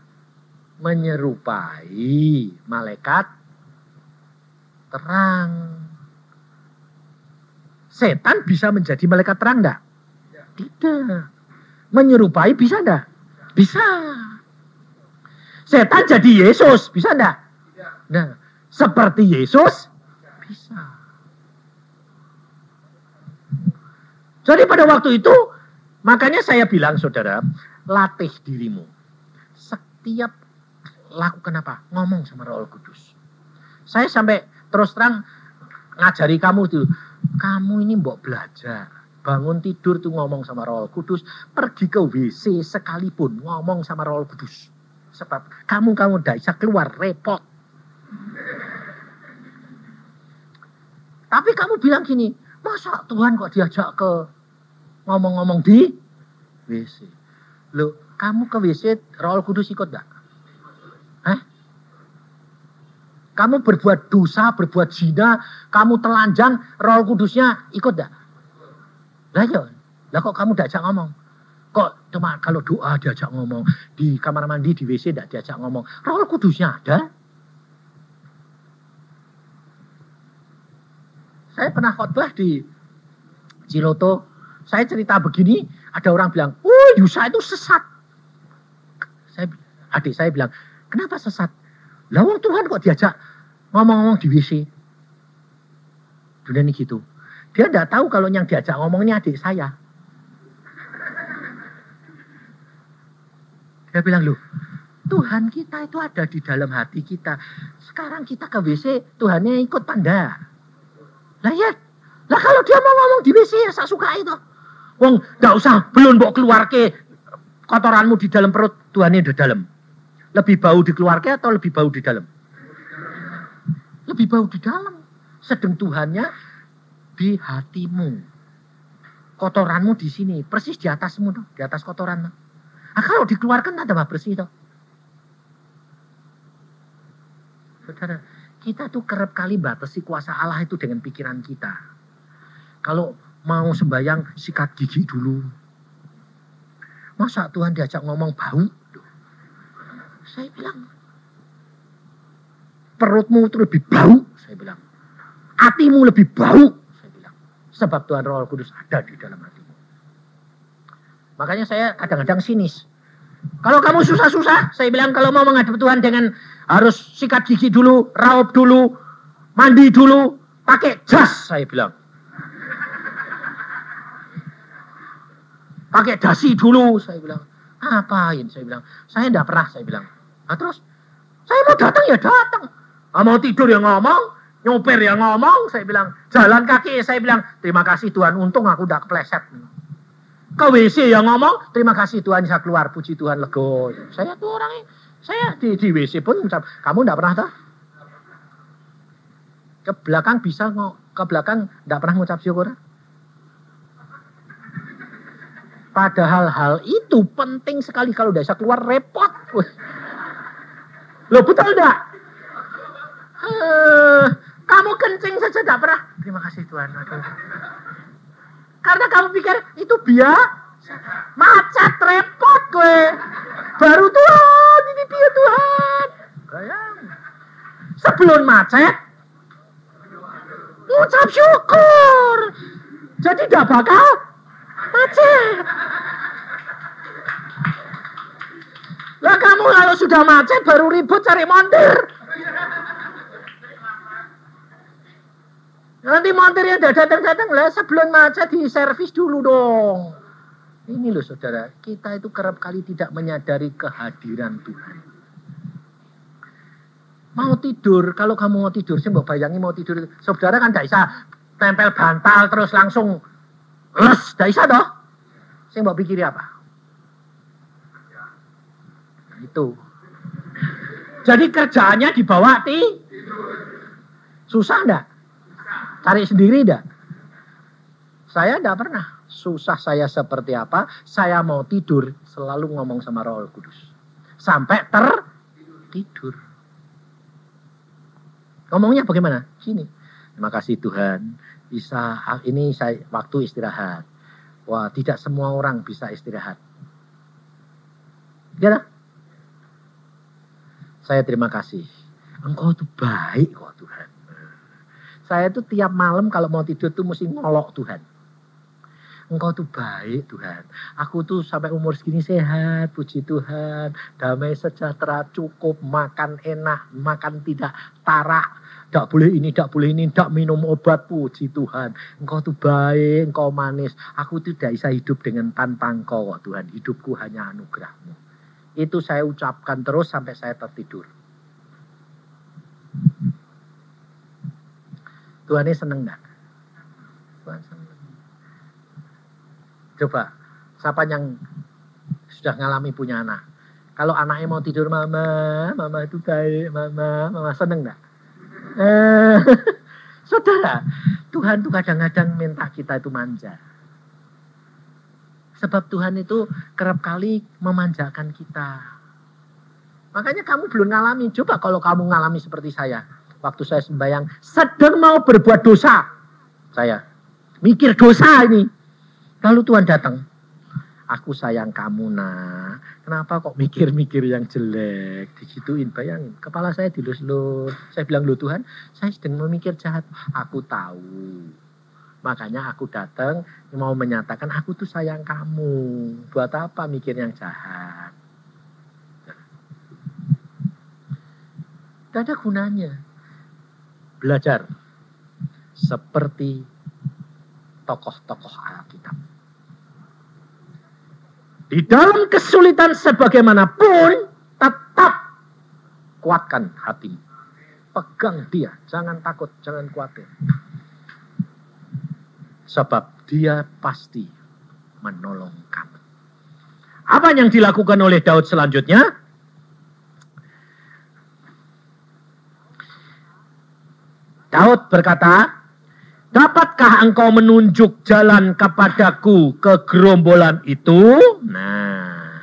S1: menyerupai malaikat terang. Setan bisa menjadi malaikat terang enggak? Tidak. Menyerupai bisa enggak? Bisa. Setan jadi Yesus, bisa enggak? Nah, seperti Yesus bisa. Jadi pada waktu itu, makanya saya bilang saudara, latih dirimu. Setiap lakukan apa? Ngomong sama Roh Kudus. Saya sampai terus terang ngajari kamu itu. Kamu ini mbok belajar. Bangun tidur tuh ngomong sama Roh Kudus. Pergi ke WC sekalipun ngomong sama Roh Kudus. Sebab kamu tidak bisa keluar, repot. Tapi kamu bilang gini, masa Tuhan kok diajak ke ngomong-ngomong di WC? Loh, kamu ke WC Roh Kudus ikut gak? Hah? Kamu berbuat dosa, berbuat zina, kamu telanjang, Roh Kudusnya ikut gak? Lah ya, lah kok kamu diajak ngomong? Kok cuma kalau doa diajak ngomong, di kamar mandi, di WC tidak diajak ngomong, Roh Kudusnya ada? Saya pernah khotbah di Ciloto. Saya cerita begini, ada orang bilang, Yusa itu sesat. Adik saya bilang, kenapa sesat? Lah wong Tuhan kok diajak ngomong-ngomong di WC. Dunia ini gitu. Dia tidak tahu kalau yang diajak ngomongnya adik saya. Dia bilang, loh, Tuhan kita itu ada di dalam hati kita. Sekarang kita ke WC, Tuhannya ikut tanda. Lah ya, lah kalau dia mau ngomong di WC ya saya suka itu. Wong gak usah belum mbok keluarke kotoranmu di dalam perut, Tuhannya di dalam. Lebih bau dikeluarke atau lebih bau di dalam? Lebih bau di dalam. Sedang Tuhannya di hatimu. Kotoranmu di sini, persis di atasmu tuh, di atas kotoran. Nah, kalau dikeluarkan tambah bersih tuh. Saudara, kita tuh kerap kali batasi kuasa Allah itu dengan pikiran kita. Kalau mau sembahyang sikat gigi dulu. Masa Tuhan diajak ngomong bau? Saya bilang, perutmu itu lebih bau. Saya bilang, hatimu lebih bau. Saya bilang, sebab Tuhan Roh Kudus ada di dalam hatimu. Makanya saya kadang-kadang sinis. Kalau kamu susah-susah, saya bilang kalau mau menghadap Tuhan dengan harus sikat gigi dulu, raup dulu, mandi dulu, pakai jas, saya bilang. Pakai dasi dulu, saya bilang. Apain, saya bilang. Saya tidak pernah, saya bilang. Nah terus, saya mau datang ya datang. Mau tidur ya ngomong, nyopir ya ngomong, saya bilang. Jalan kaki, saya bilang. Terima kasih Tuhan, untung aku tidak kepleset. ke WC yang ngomong, terima kasih Tuhan saya keluar, puji Tuhan lego. Saya tuh orangnya, saya di WC pun ucap, kamu enggak pernah tahu? Ke belakang bisa, ke belakang enggak pernah ngucap syukur. Padahal hal itu penting sekali kalau udah bisa keluar repot. Loh betul enggak? Kamu kencing saja enggak pernah. Terima kasih Tuhan. Aduh. Karena kamu pikir itu biasa. Macet repot gue. Baru Tuhan, ini dia Tuhan. Bayang. Sebelum macet, ucap syukur. Jadi enggak bakal macet. Lah kamu kalau sudah macet baru ribut cari montir. Nanti montirnya udah datang-datang lah, sebelum macet di servis dulu dong. Ini loh saudara, kita itu kerap kali tidak menyadari kehadiran Tuhan. Mau tidur, kalau kamu mau tidur, saya mau bayangin mau tidur. Saudara kan tidak bisa tempel bantal terus langsung les, tidak bisa toh. Saya mau pikir apa? Itu. Jadi kerjaannya dibawa susah enggak? Cari sendiri enggak? Saya enggak pernah. Susah saya seperti apa? Saya mau tidur selalu ngomong sama Roh Kudus. Sampai tertidur. Ngomongnya bagaimana? Gini. Terima kasih Tuhan. Bisa ini saya waktu istirahat. Wah, tidak semua orang bisa istirahat. Ya, saya terima kasih. Engkau tuh baik kok Tuhan. Saya tuh tiap malam kalau mau tidur tuh mesti ngolok Tuhan. Engkau tuh baik Tuhan. Aku tuh sampai umur segini sehat, puji Tuhan. Damai sejahtera, cukup, makan enak, makan tidak tarak. Tidak boleh ini, tidak boleh ini, tidak minum obat, puji Tuhan. Engkau tuh baik, engkau manis. Aku tuh tidak bisa hidup dengan tanpa engkau kok Tuhan. Hidupku hanya anugerah-Mu. Itu saya ucapkan terus sampai saya tertidur. Tuhan ini seneng gak? Tuhan seneng. Coba, siapa yang sudah ngalami punya anak? Kalau anaknya mau tidur, mama itu baik, mama seneng gak? Saudara, Tuhan tuh kadang-kadang minta kita itu manja. Sebab Tuhan itu kerap kali memanjakan kita. Makanya kamu belum ngalami. Coba kalau kamu ngalami seperti saya. Waktu saya sembahyang, sedang mau berbuat dosa. Saya mikir dosa ini. Lalu Tuhan datang. Aku sayang kamu nak. Kenapa kok mikir-mikir yang jelek? Digituin, bayangin. Kepala saya dilus-lus. Saya bilang, loh Tuhan, saya sedang memikir jahat. Aku tahu. Makanya aku datang mau menyatakan aku tuh sayang kamu. Buat apa mikir yang jahat? Tidak ada gunanya. Belajar seperti tokoh-tokoh Alkitab. Di dalam kesulitan sebagaimanapun tetap kuatkan hatimu. Pegang dia, jangan takut, jangan khawatir. Sebab dia pasti menolong kamu. Apa yang dilakukan oleh Daud selanjutnya? Daud berkata, dapatkah engkau menunjuk jalan kepadaku ke gerombolan itu? Nah,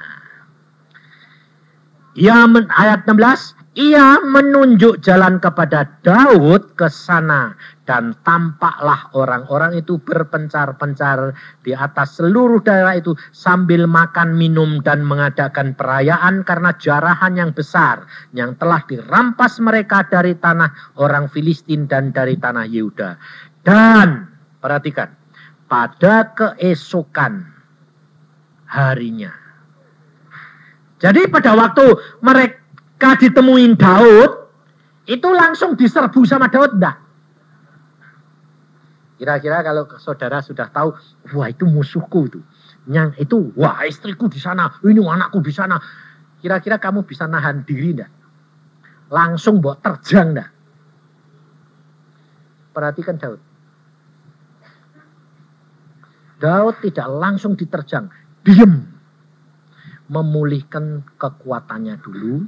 S1: ayat 16, ia menunjuk jalan kepada Daud ke sana. Dan tampaklah orang-orang itu berpencar-pencar di atas seluruh daerah itu sambil makan, minum, dan mengadakan perayaan karena jarahan yang besar yang telah dirampas mereka dari tanah orang Filistin dan dari tanah Yehuda. Dan, perhatikan, pada keesokan harinya. Jadi pada waktu mereka ditemuin Daud, itu langsung diserbu sama Daud, enggak? Kira-kira kalau saudara sudah tahu, wah itu musuhku itu. Yang itu, wah istriku di sana, ini anakku di sana. Kira-kira kamu bisa nahan diri enggak? Langsung bawa terjang enggak? Perhatikan Daud. Daud tidak langsung diterjang, diam. Memulihkan kekuatannya dulu.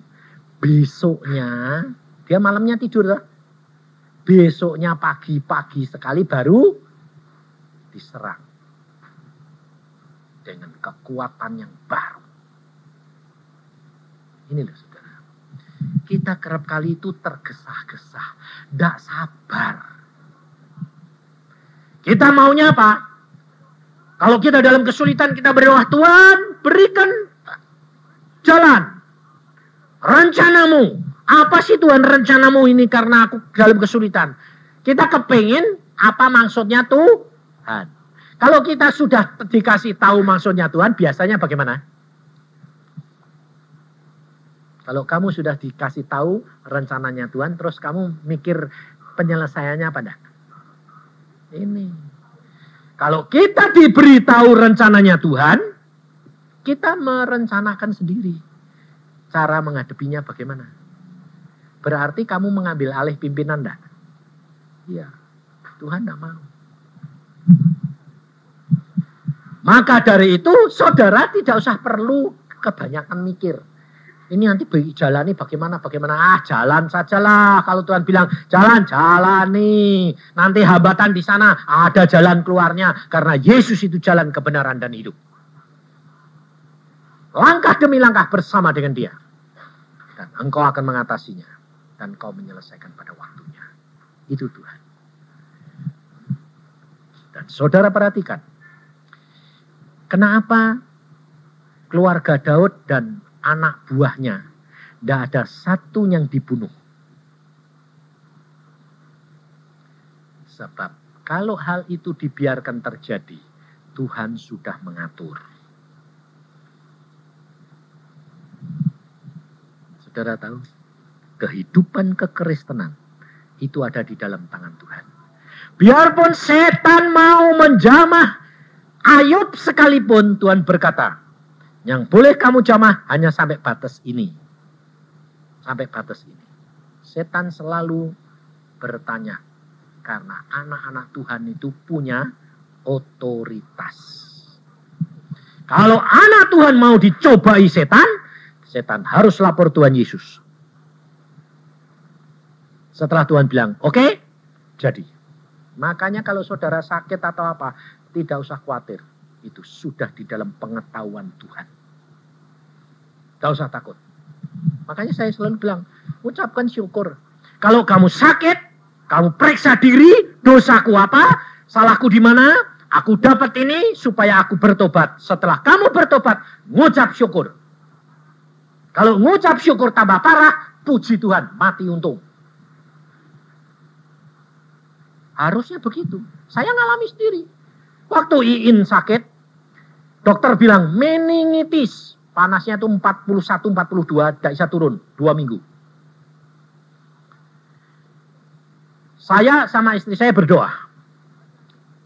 S1: Besoknya, dia malamnya tidur. Besoknya pagi-pagi sekali baru diserang. Dengan kekuatan yang baru. Ini loh saudara. Kita kerap kali itu tergesa-gesa. Tidak sabar. Kita maunya apa? Kalau kita dalam kesulitan, kita berdoa, Tuhan berikan jalan. Rencanamu. Apa sih Tuhan rencanamu ini karena aku dalam kesulitan? Kita kepingin apa maksudnya Tuhan. Kalau kita sudah dikasih tahu maksudnya Tuhan, biasanya bagaimana? Kalau kamu sudah dikasih tahu rencananya Tuhan, terus kamu mikir penyelesaiannya apa enggak? Ini. Kalau kita diberitahu rencananya Tuhan, kita merencanakan sendiri. Cara menghadapinya bagaimana? Berarti kamu mengambil alih pimpinan enggak? Iya, Tuhan enggak mau. Maka dari itu, saudara tidak usah perlu kebanyakan mikir. Ini nanti jalani bagaimana. Jalan sajalah. Kalau Tuhan bilang jalan, jalani. Nanti hambatan di sana, ada jalan keluarnya. Karena Yesus itu jalan kebenaran dan hidup. Langkah demi langkah bersama dengan dia. Dan engkau akan mengatasinya. Dan kau menyelesaikan pada waktunya. Itu Tuhan. Dan saudara perhatikan. Kenapa keluarga Daud dan anak buahnya tidak ada satu yang dibunuh? Sebab kalau hal itu dibiarkan terjadi, Tuhan sudah mengatur. Saudara tahu, kehidupan kekristenan itu ada di dalam tangan Tuhan. Biarpun setan mau menjamah Ayub sekalipun, Tuhan berkata, yang boleh kamu jamah hanya sampai batas ini. Sampai batas ini. Setan selalu bertanya. Karena anak-anak Tuhan itu punya otoritas. Kalau anak Tuhan mau dicobai setan, setan harus lapor Tuhan Yesus. Setelah Tuhan bilang, oke, jadi. Makanya kalau saudara sakit atau apa, tidak usah khawatir. Itu sudah di dalam pengetahuan Tuhan. Tidak usah takut. Makanya saya selalu bilang, ucapkan syukur. Kalau kamu sakit, kamu periksa diri, dosaku apa, salahku di mana, aku dapat ini supaya aku bertobat. Setelah kamu bertobat, ngucap syukur. Kalau ngucap syukur tambah parah, puji Tuhan, mati untung. Harusnya begitu. Saya ngalami sendiri. Waktu Iin sakit, dokter bilang meningitis. Panasnya itu 41, 42, tidak bisa turun. 2 minggu. Saya sama istri saya berdoa.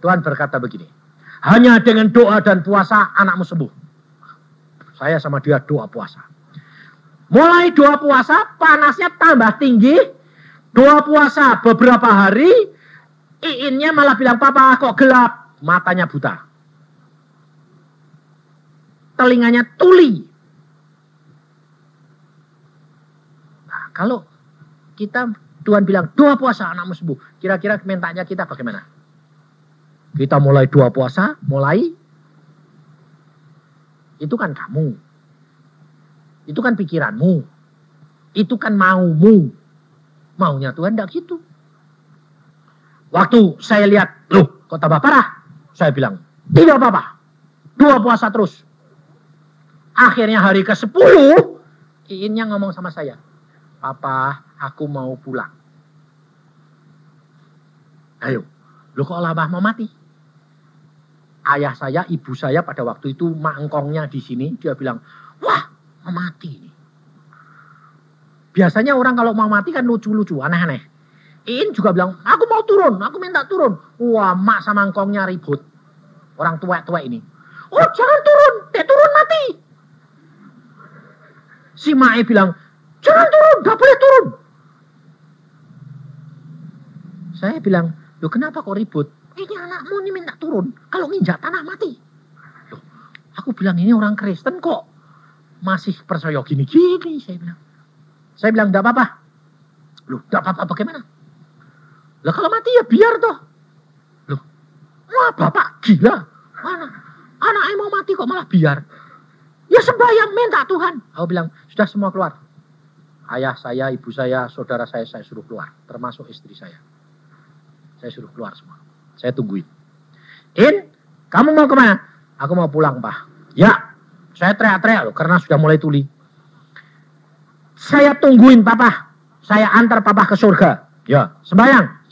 S1: Tuhan berkata begini. Hanya dengan doa dan puasa anakmu sembuh. Saya sama dia doa puasa. Mulai doa puasa, panasnya tambah tinggi. Doa puasa beberapa hari, Iinnya malah bilang, Papa kok gelap. Matanya buta. Telinganya tuli. Nah, kalau kita, Tuhan bilang, doa puasa anakmu sembuh. Kira-kira mintanya kita bagaimana? Kita mulai doa puasa, itu kan kamu. Itu kan pikiranmu. Itu kan maumu. Maunya Tuhan tidak gitu. Waktu saya lihat, loh kok tambah parah? Saya bilang, tidak apa-apa. Doa puasa terus. Akhirnya hari ke-10, Iinnya ngomong sama saya. Papa, aku mau pulang. Ayo, loh kok lama mau mati? Ayah saya, ibu saya pada waktu itu mangkongnya di sini, dia bilang, wah mau mati ini. Biasanya orang kalau mau mati kan lucu-lucu, aneh-aneh. Iin juga bilang, aku mau turun, aku minta turun. Wah, mak sama mangkongnya ribut. Orang tua-tua ini. Oh jangan turun, dia turun mati. Si Mae bilang, jangan turun, gak boleh turun. Saya bilang, loh kenapa kok ribut?
S2: ini anakmu ini minta turun. Kalau nginjak tanah mati. Loh, aku bilang ini orang Kristen kok masih percaya gini-gini. Saya bilang enggak apa-apa. Loh, enggak apa-apa bagaimana? Lah kalau mati ya biar toh. Loh, wah bapak gila. Anaknya mau mati kok malah biar. Ya sembahyang minta Tuhan. Aku bilang, sudah semua keluar. Ayah saya, ibu saya, saudara saya suruh keluar. Termasuk istri saya. Saya suruh keluar semua. Saya tungguin. Kamu mau kemana? Aku mau pulang, Pak. Ya, saya teriak-teriak loh, karena sudah mulai tuli. Saya tungguin Papa. Saya antar Papa ke surga. Ya, sembahyang.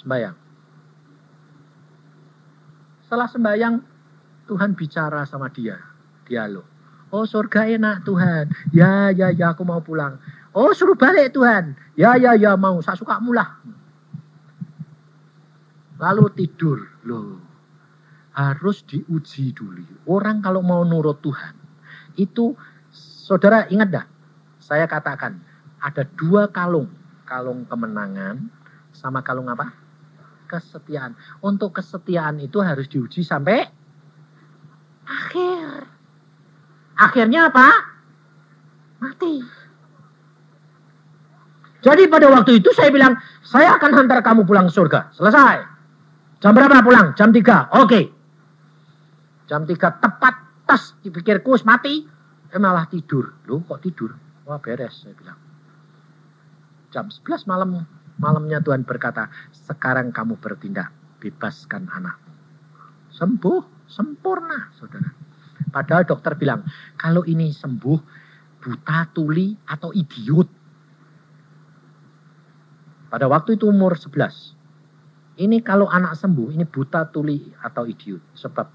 S2: Setelah sembahyang, Tuhan bicara sama dia. Dialog. Oh, surga enak Tuhan. Ya, aku mau pulang. Oh, suruh balik Tuhan. Ya, mau. Saya suka mulah. Lalu tidur. Loh, harus diuji dulu. Orang kalau mau nurut Tuhan, itu, saudara ingat dah? Saya katakan, ada 2 kalung. Kalung kemenangan, sama kalung apa? Kesetiaan. Untuk kesetiaan itu harus diuji sampai akhir. Akhirnya apa? Mati. Jadi pada waktu itu saya bilang, saya akan hantar kamu pulang ke surga. Selesai. Jam berapa pulang? Jam 3. Oke. Jam 3 tepat tas dipikirku mati. Malah tidur. Loh kok tidur? Wah beres saya bilang. Jam 11 malamnya Tuhan berkata, sekarang kamu bertindak. Bebaskan anakmu. Sembuh. Sempurna saudara. Padahal dokter bilang, kalau ini sembuh, buta, tuli, atau idiot. Pada waktu itu umur 11. Ini kalau anak sembuh, ini buta, tuli, atau idiot. Sebab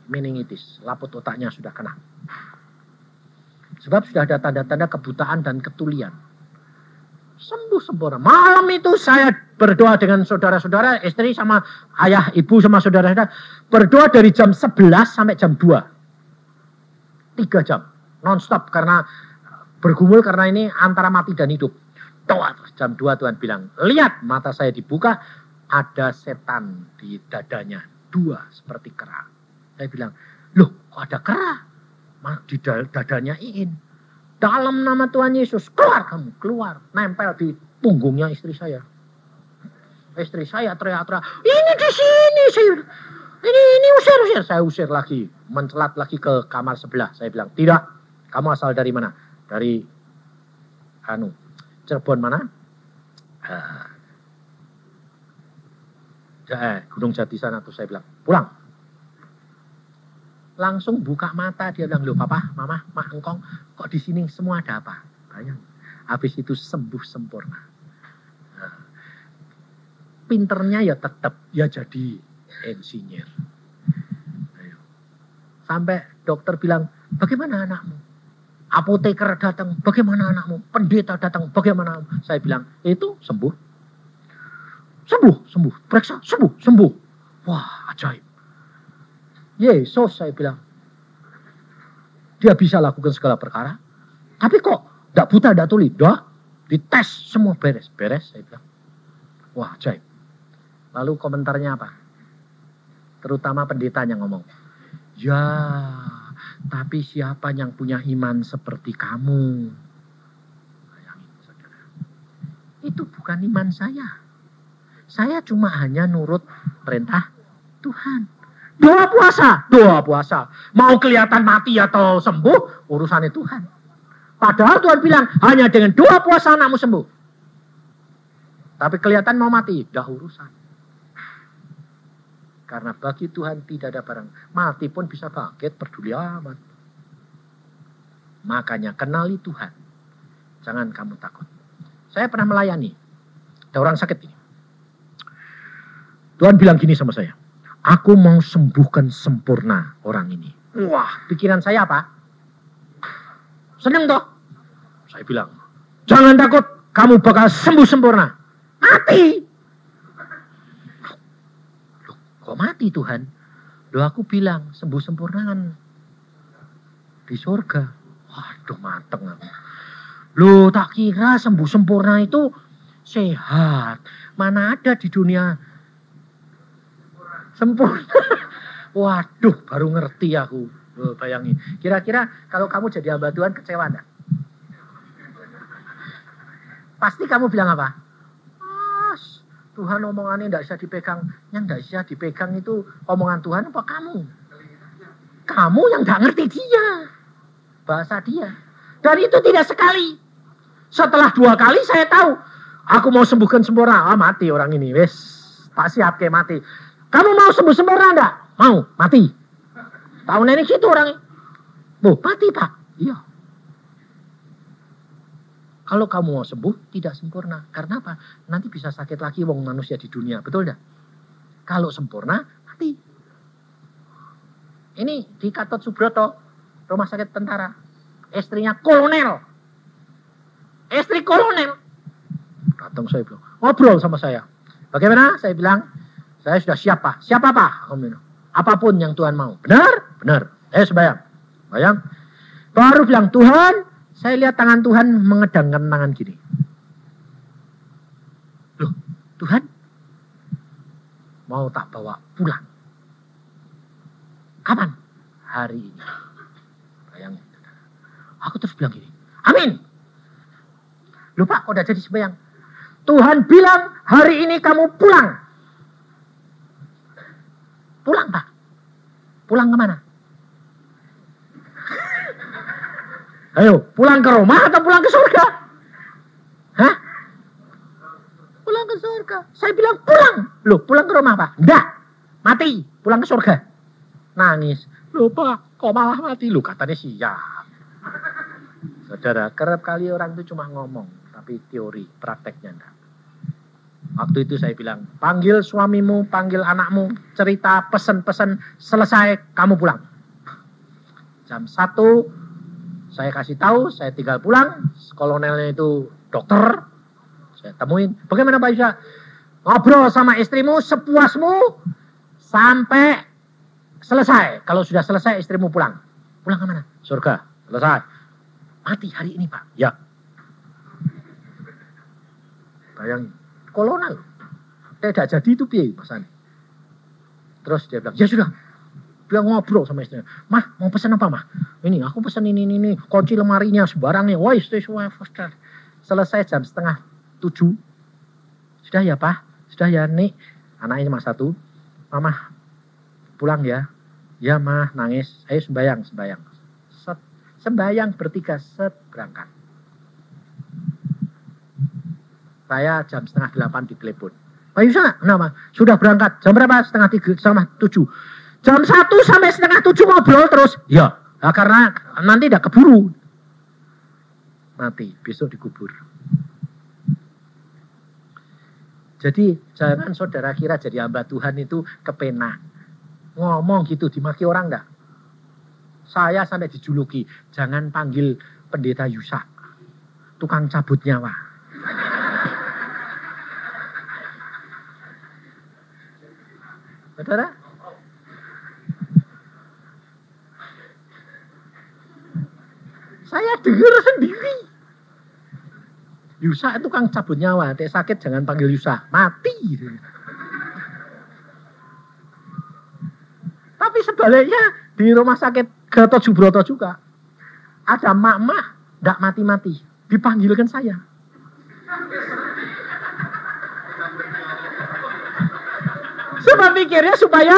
S2: meningitis, laput otaknya sudah kena. Sebab sudah ada tanda-tanda kebutaan dan ketulian. Sembuh sempurna. Malam itu saya berdoa dengan saudara-saudara, istri sama ayah, ibu sama saudara-saudara. Berdoa dari jam 11 sampai jam 2. 3 jam. Non-stop karena bergumul karena ini antara mati dan hidup. Doa terus. Jam 2 Tuhan bilang, lihat mata saya dibuka, ada setan di dadanya. 2 seperti kera. Saya bilang, loh kok ada kera? Di dadanya Iin. Dalam nama Tuhan Yesus, keluar kamu, keluar. Nempel di punggungnya istri saya. Istri saya teriak-teriak, ini di sini. Ini usir. Saya usir lagi, mencelat lagi ke kamar sebelah. Saya bilang, tidak, kamu asal dari mana? Dari Cirebon mana? Gunung Jati sana tuh. Saya bilang, pulang. Langsung buka mata, dia bilang, loh papa, mama, mak, engkong, kok di sini semua ada apa? Bayang. Habis itu sembuh sempurna. Nah, pinternya ya tetap, ya jadi insinyur. Sampai dokter bilang, bagaimana anakmu? Apoteker datang, bagaimana anakmu? Pendeta datang, bagaimana anakmu? Saya bilang, itu sembuh. Sembuh. Periksa, sembuh. Wah, ajaib. Yesus, saya bilang. Dia bisa lakukan segala perkara. Tapi kok tidak buta, tidak tuli. Dah, dites semua beres. Saya bilang. Wah, ajaib. Lalu komentarnya apa? Terutama pendetanya ngomong. Ya, tapi siapa yang punya iman seperti kamu? Bayangin, saudara. Itu bukan iman saya. Saya cuma hanya nurut perintah Tuhan. Doa puasa. Mau kelihatan mati atau sembuh, urusannya Tuhan. Padahal Tuhan bilang, hanya dengan doa puasa anakmu sembuh. Tapi kelihatan mau mati, dah urusan. Karena bagi Tuhan tidak ada barang. Mati pun bisa bangkit, peduli amat. Makanya kenali Tuhan. Jangan kamu takut. Saya pernah melayani. Ada orang sakit ini. Tuhan bilang gini sama saya. Aku mau sembuhkan sempurna orang ini. Wah, pikiran saya apa? Seneng toh? Saya bilang, jangan takut, kamu bakal sembuh sempurna. Mati. Loh, kok mati Tuhan? Loh aku bilang, sembuh sempurna kan di surga. Waduh, mateng aku. Loh, tak kira sembuh sempurna itu sehat. Mana ada di dunia Sempurna. Waduh, baru ngerti aku. Bayangin. Kira-kira kalau kamu jadi hamba Tuhan kecewa enggak? Pasti kamu bilang apa? Tuhan omongannya enggak bisa dipegang. Yang enggak bisa dipegang itu omongan Tuhan apa kamu? Kamu yang enggak ngerti dia. Bahasa dia. Dan itu tidak sekali. Setelah 2 kali saya tahu. Aku mau sembuhkan sempurna. Mati orang ini. Wes, tak siap kayak mati. Kamu mau sembuh sempurna enggak? Mau, mati. Tahun ini gitu orangnya. Mati Pak. Iya. Kalau kamu mau sembuh, tidak sempurna. Karena apa? Nanti bisa sakit lagi wong manusia di dunia. Betul enggak? Kalau sempurna, mati. Ini di Gatot Subroto, rumah sakit tentara. Istrinya kolonel. Istri kolonel. Datang saya bilang, ngobrol sama saya. Bagaimana? Saya bilang, saya sudah siap Pak. Siap apa? Apapun yang Tuhan mau. Benar? Benar. Sembayang. Bayang. Baru bilang, Tuhan, saya lihat tangan Tuhan mengedangkan tangan gini. Loh, Tuhan mau tak bawa pulang. Kapan? Hari ini. Bayangin. Aku terus bilang gini, amin. Loh Pak, kok udah jadi sembahyang? Tuhan bilang hari ini kamu pulang. Pulang Pak. Pulang kemana? Ayo, pulang ke rumah atau pulang ke surga? Hah? Pulang ke surga. Saya bilang pulang. Loh, pulang ke rumah Pak? Enggak. Mati. Pulang ke surga. Nangis. Loh Pak, kok malah mati? Loh, katanya siap. Saudara, kerap kali orang itu cuma ngomong. Tapi teori, prakteknya enggak. Waktu itu saya bilang, panggil suamimu, panggil anakmu, cerita, pesen-pesen, selesai, kamu pulang. Jam 1, saya kasih tahu, saya tinggal pulang. Kolonelnya itu dokter. Saya temuin, bagaimana Pak Yusa? Ngobrol sama istrimu, sepuasmu, sampai selesai. Kalau sudah selesai, istrimu pulang. Pulang kemana? Surga. Selesai. Mati hari ini Pak. Ya. Bayangin. Kolonel. Tidak jadi itu piye pesan. Terus dia bilang, ya sudah. Dia ngobrol sama istrinya. Mah, mau pesan apa mah? Ini, aku pesan ini. Kunci lemarinya, sebarangnya. Wah, selesai jam 6:30. Sudah ya Pak? Sudah ya Nek? Anaknya cuma 1. Mama, pulang ya. Ya Mah, nangis. Ayo sembayang. Sembayang bertiga, berangkat. Saya jam 7:30 ditelepon. Pak Yusa, kenapa? Sudah berangkat. Jam berapa? 6:30, 7:30. Jam 1 sampai 6:30 ngobrol terus. Ya, nah, karena nanti tidak keburu. Mati, besok dikubur. Jadi jangan saudara kira jadi hamba Tuhan itu kepenak. Ngomong gitu, dimaki orang enggak? Saya sampai dijuluki, jangan panggil pendeta Yusa. Tukang cabut nyawa. Saudara? Saya dengar sendiri. Yusa itu tukang cabut nyawa. Tek sakit jangan panggil Yusa. Mati. Tapi sebaliknya di rumah sakit Gatot Subroto juga. Ada mak-mak tidak mati-mati. Dipanggilkan saya. Sebab pikirnya supaya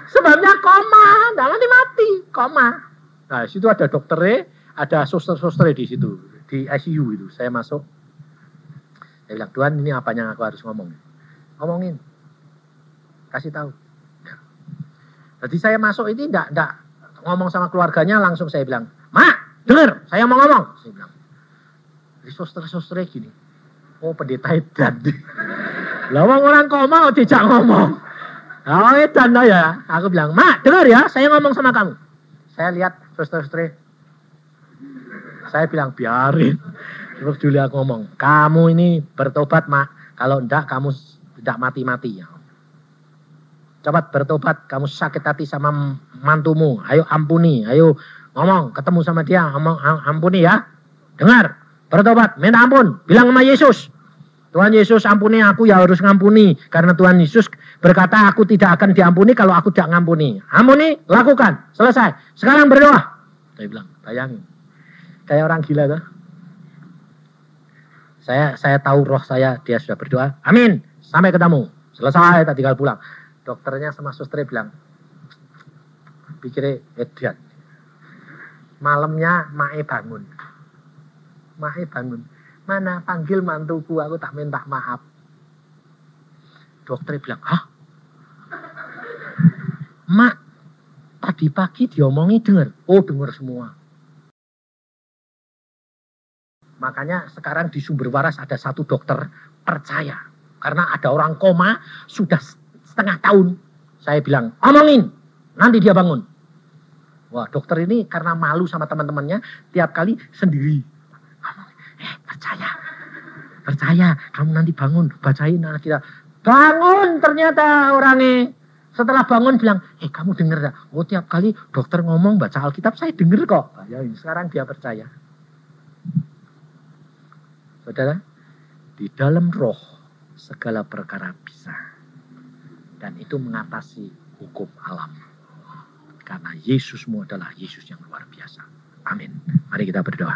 S2: sebabnya koma, tidak mati, koma. Nah, situ ada dokternya, ada suster-susternya di situ, di ICU itu. Saya masuk, saya bilang, Tuhan ini apa yang aku harus ngomong? Ngomongin, kasih tahu. Jadi saya masuk ini tidak ngomong sama keluarganya, langsung saya bilang, Mak, dengar, saya mau ngomong. Saya bilang, di suster-susternya gini, oh pendeta edan. Lawang orang koma kok tidak ngomong. Oh edan ya. Aku bilang, Mak, dengar ya, saya ngomong sama kamu. Saya lihat suster-suster. Saya bilang, biarin. Terus dulu aku ngomong, kamu ini bertobat Mak. Kalau enggak, kamu tidak mati-mati. Cepat bertobat, kamu sakit hati sama mantumu. Ayo ampuni, ayo ngomong, ketemu sama dia, ngomong ampuni ya. Dengar, bertobat, minta ampun, bilang sama Yesus. Tuhan Yesus ampuni aku, ya harus ngampuni. Karena Tuhan Yesus berkata aku tidak akan diampuni kalau aku tidak ngampuni. Ampuni, lakukan, selesai. Sekarang berdoa. Saya bilang, bayangin. Kayak orang gila tuh. Saya tahu roh saya, dia sudah berdoa. Amin, sampai ketemu. Selesai, tak tinggal pulang. Dokternya sama susternya bilang, pikirnya edian. Malamnya Mae bangun. Mae bangun. Mana panggil mantuku, aku tak minta maaf. Dokter bilang, hah? Mak, tadi pagi diomongi dengar. Oh, dengar semua. Makanya sekarang di Sumber Waras ada satu dokter percaya. Karena ada orang koma sudah setengah tahun. Saya bilang, omongin, nanti dia bangun. Wah, dokter ini karena malu sama teman-temannya, tiap kali sendiri. Percaya, kamu nanti bangun, bacain anak kita. Bangun ternyata orangnya. Setelah bangun bilang, kamu denger gak? Oh, tiap kali dokter ngomong baca Alkitab, saya denger kok. Ya, sekarang dia percaya. Saudara, di dalam roh segala perkara bisa. Dan itu mengatasi hukum alam. Karena Yesusmu adalah Yesus yang luar biasa. Amin. Mari kita berdoa.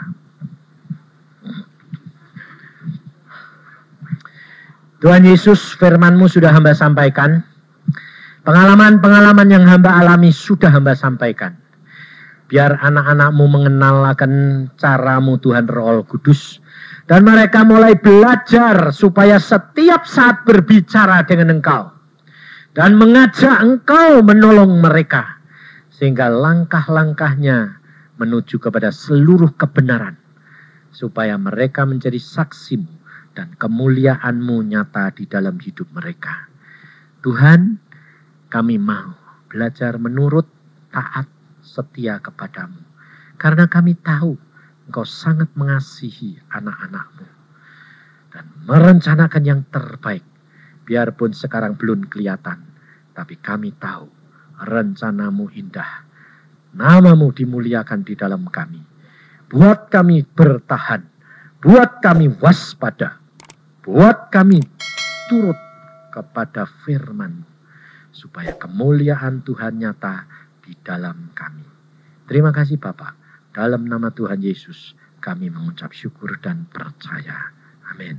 S2: Tuhan Yesus, firman-Mu sudah hamba sampaikan. Pengalaman-pengalaman yang hamba alami sudah hamba sampaikan. Biar anak-anak-Mu mengenal akan cara-Mu Tuhan Roh Kudus. Dan mereka mulai belajar supaya setiap saat berbicara dengan Engkau. Dan mengajak Engkau menolong mereka. Sehingga langkah-langkahnya menuju kepada seluruh kebenaran. Supaya mereka menjadi saksi-Mu. Dan kemuliaan-Mu nyata di dalam hidup mereka. Tuhan, kami mau belajar menurut, taat, setia kepadamu. Karena kami tahu Engkau sangat mengasihi anak-anak-Mu. Dan merencanakan yang terbaik. Biarpun sekarang belum kelihatan. Tapi kami tahu rencana-Mu indah. Nama-Mu dimuliakan di dalam kami. Buat kami bertahan. Buat kami waspada. Buat kami turut kepada firman-Mu. Supaya kemuliaan Tuhan nyata di dalam kami. Terima kasih Bapa. Dalam nama Tuhan Yesus kami mengucap syukur dan percaya. Amin.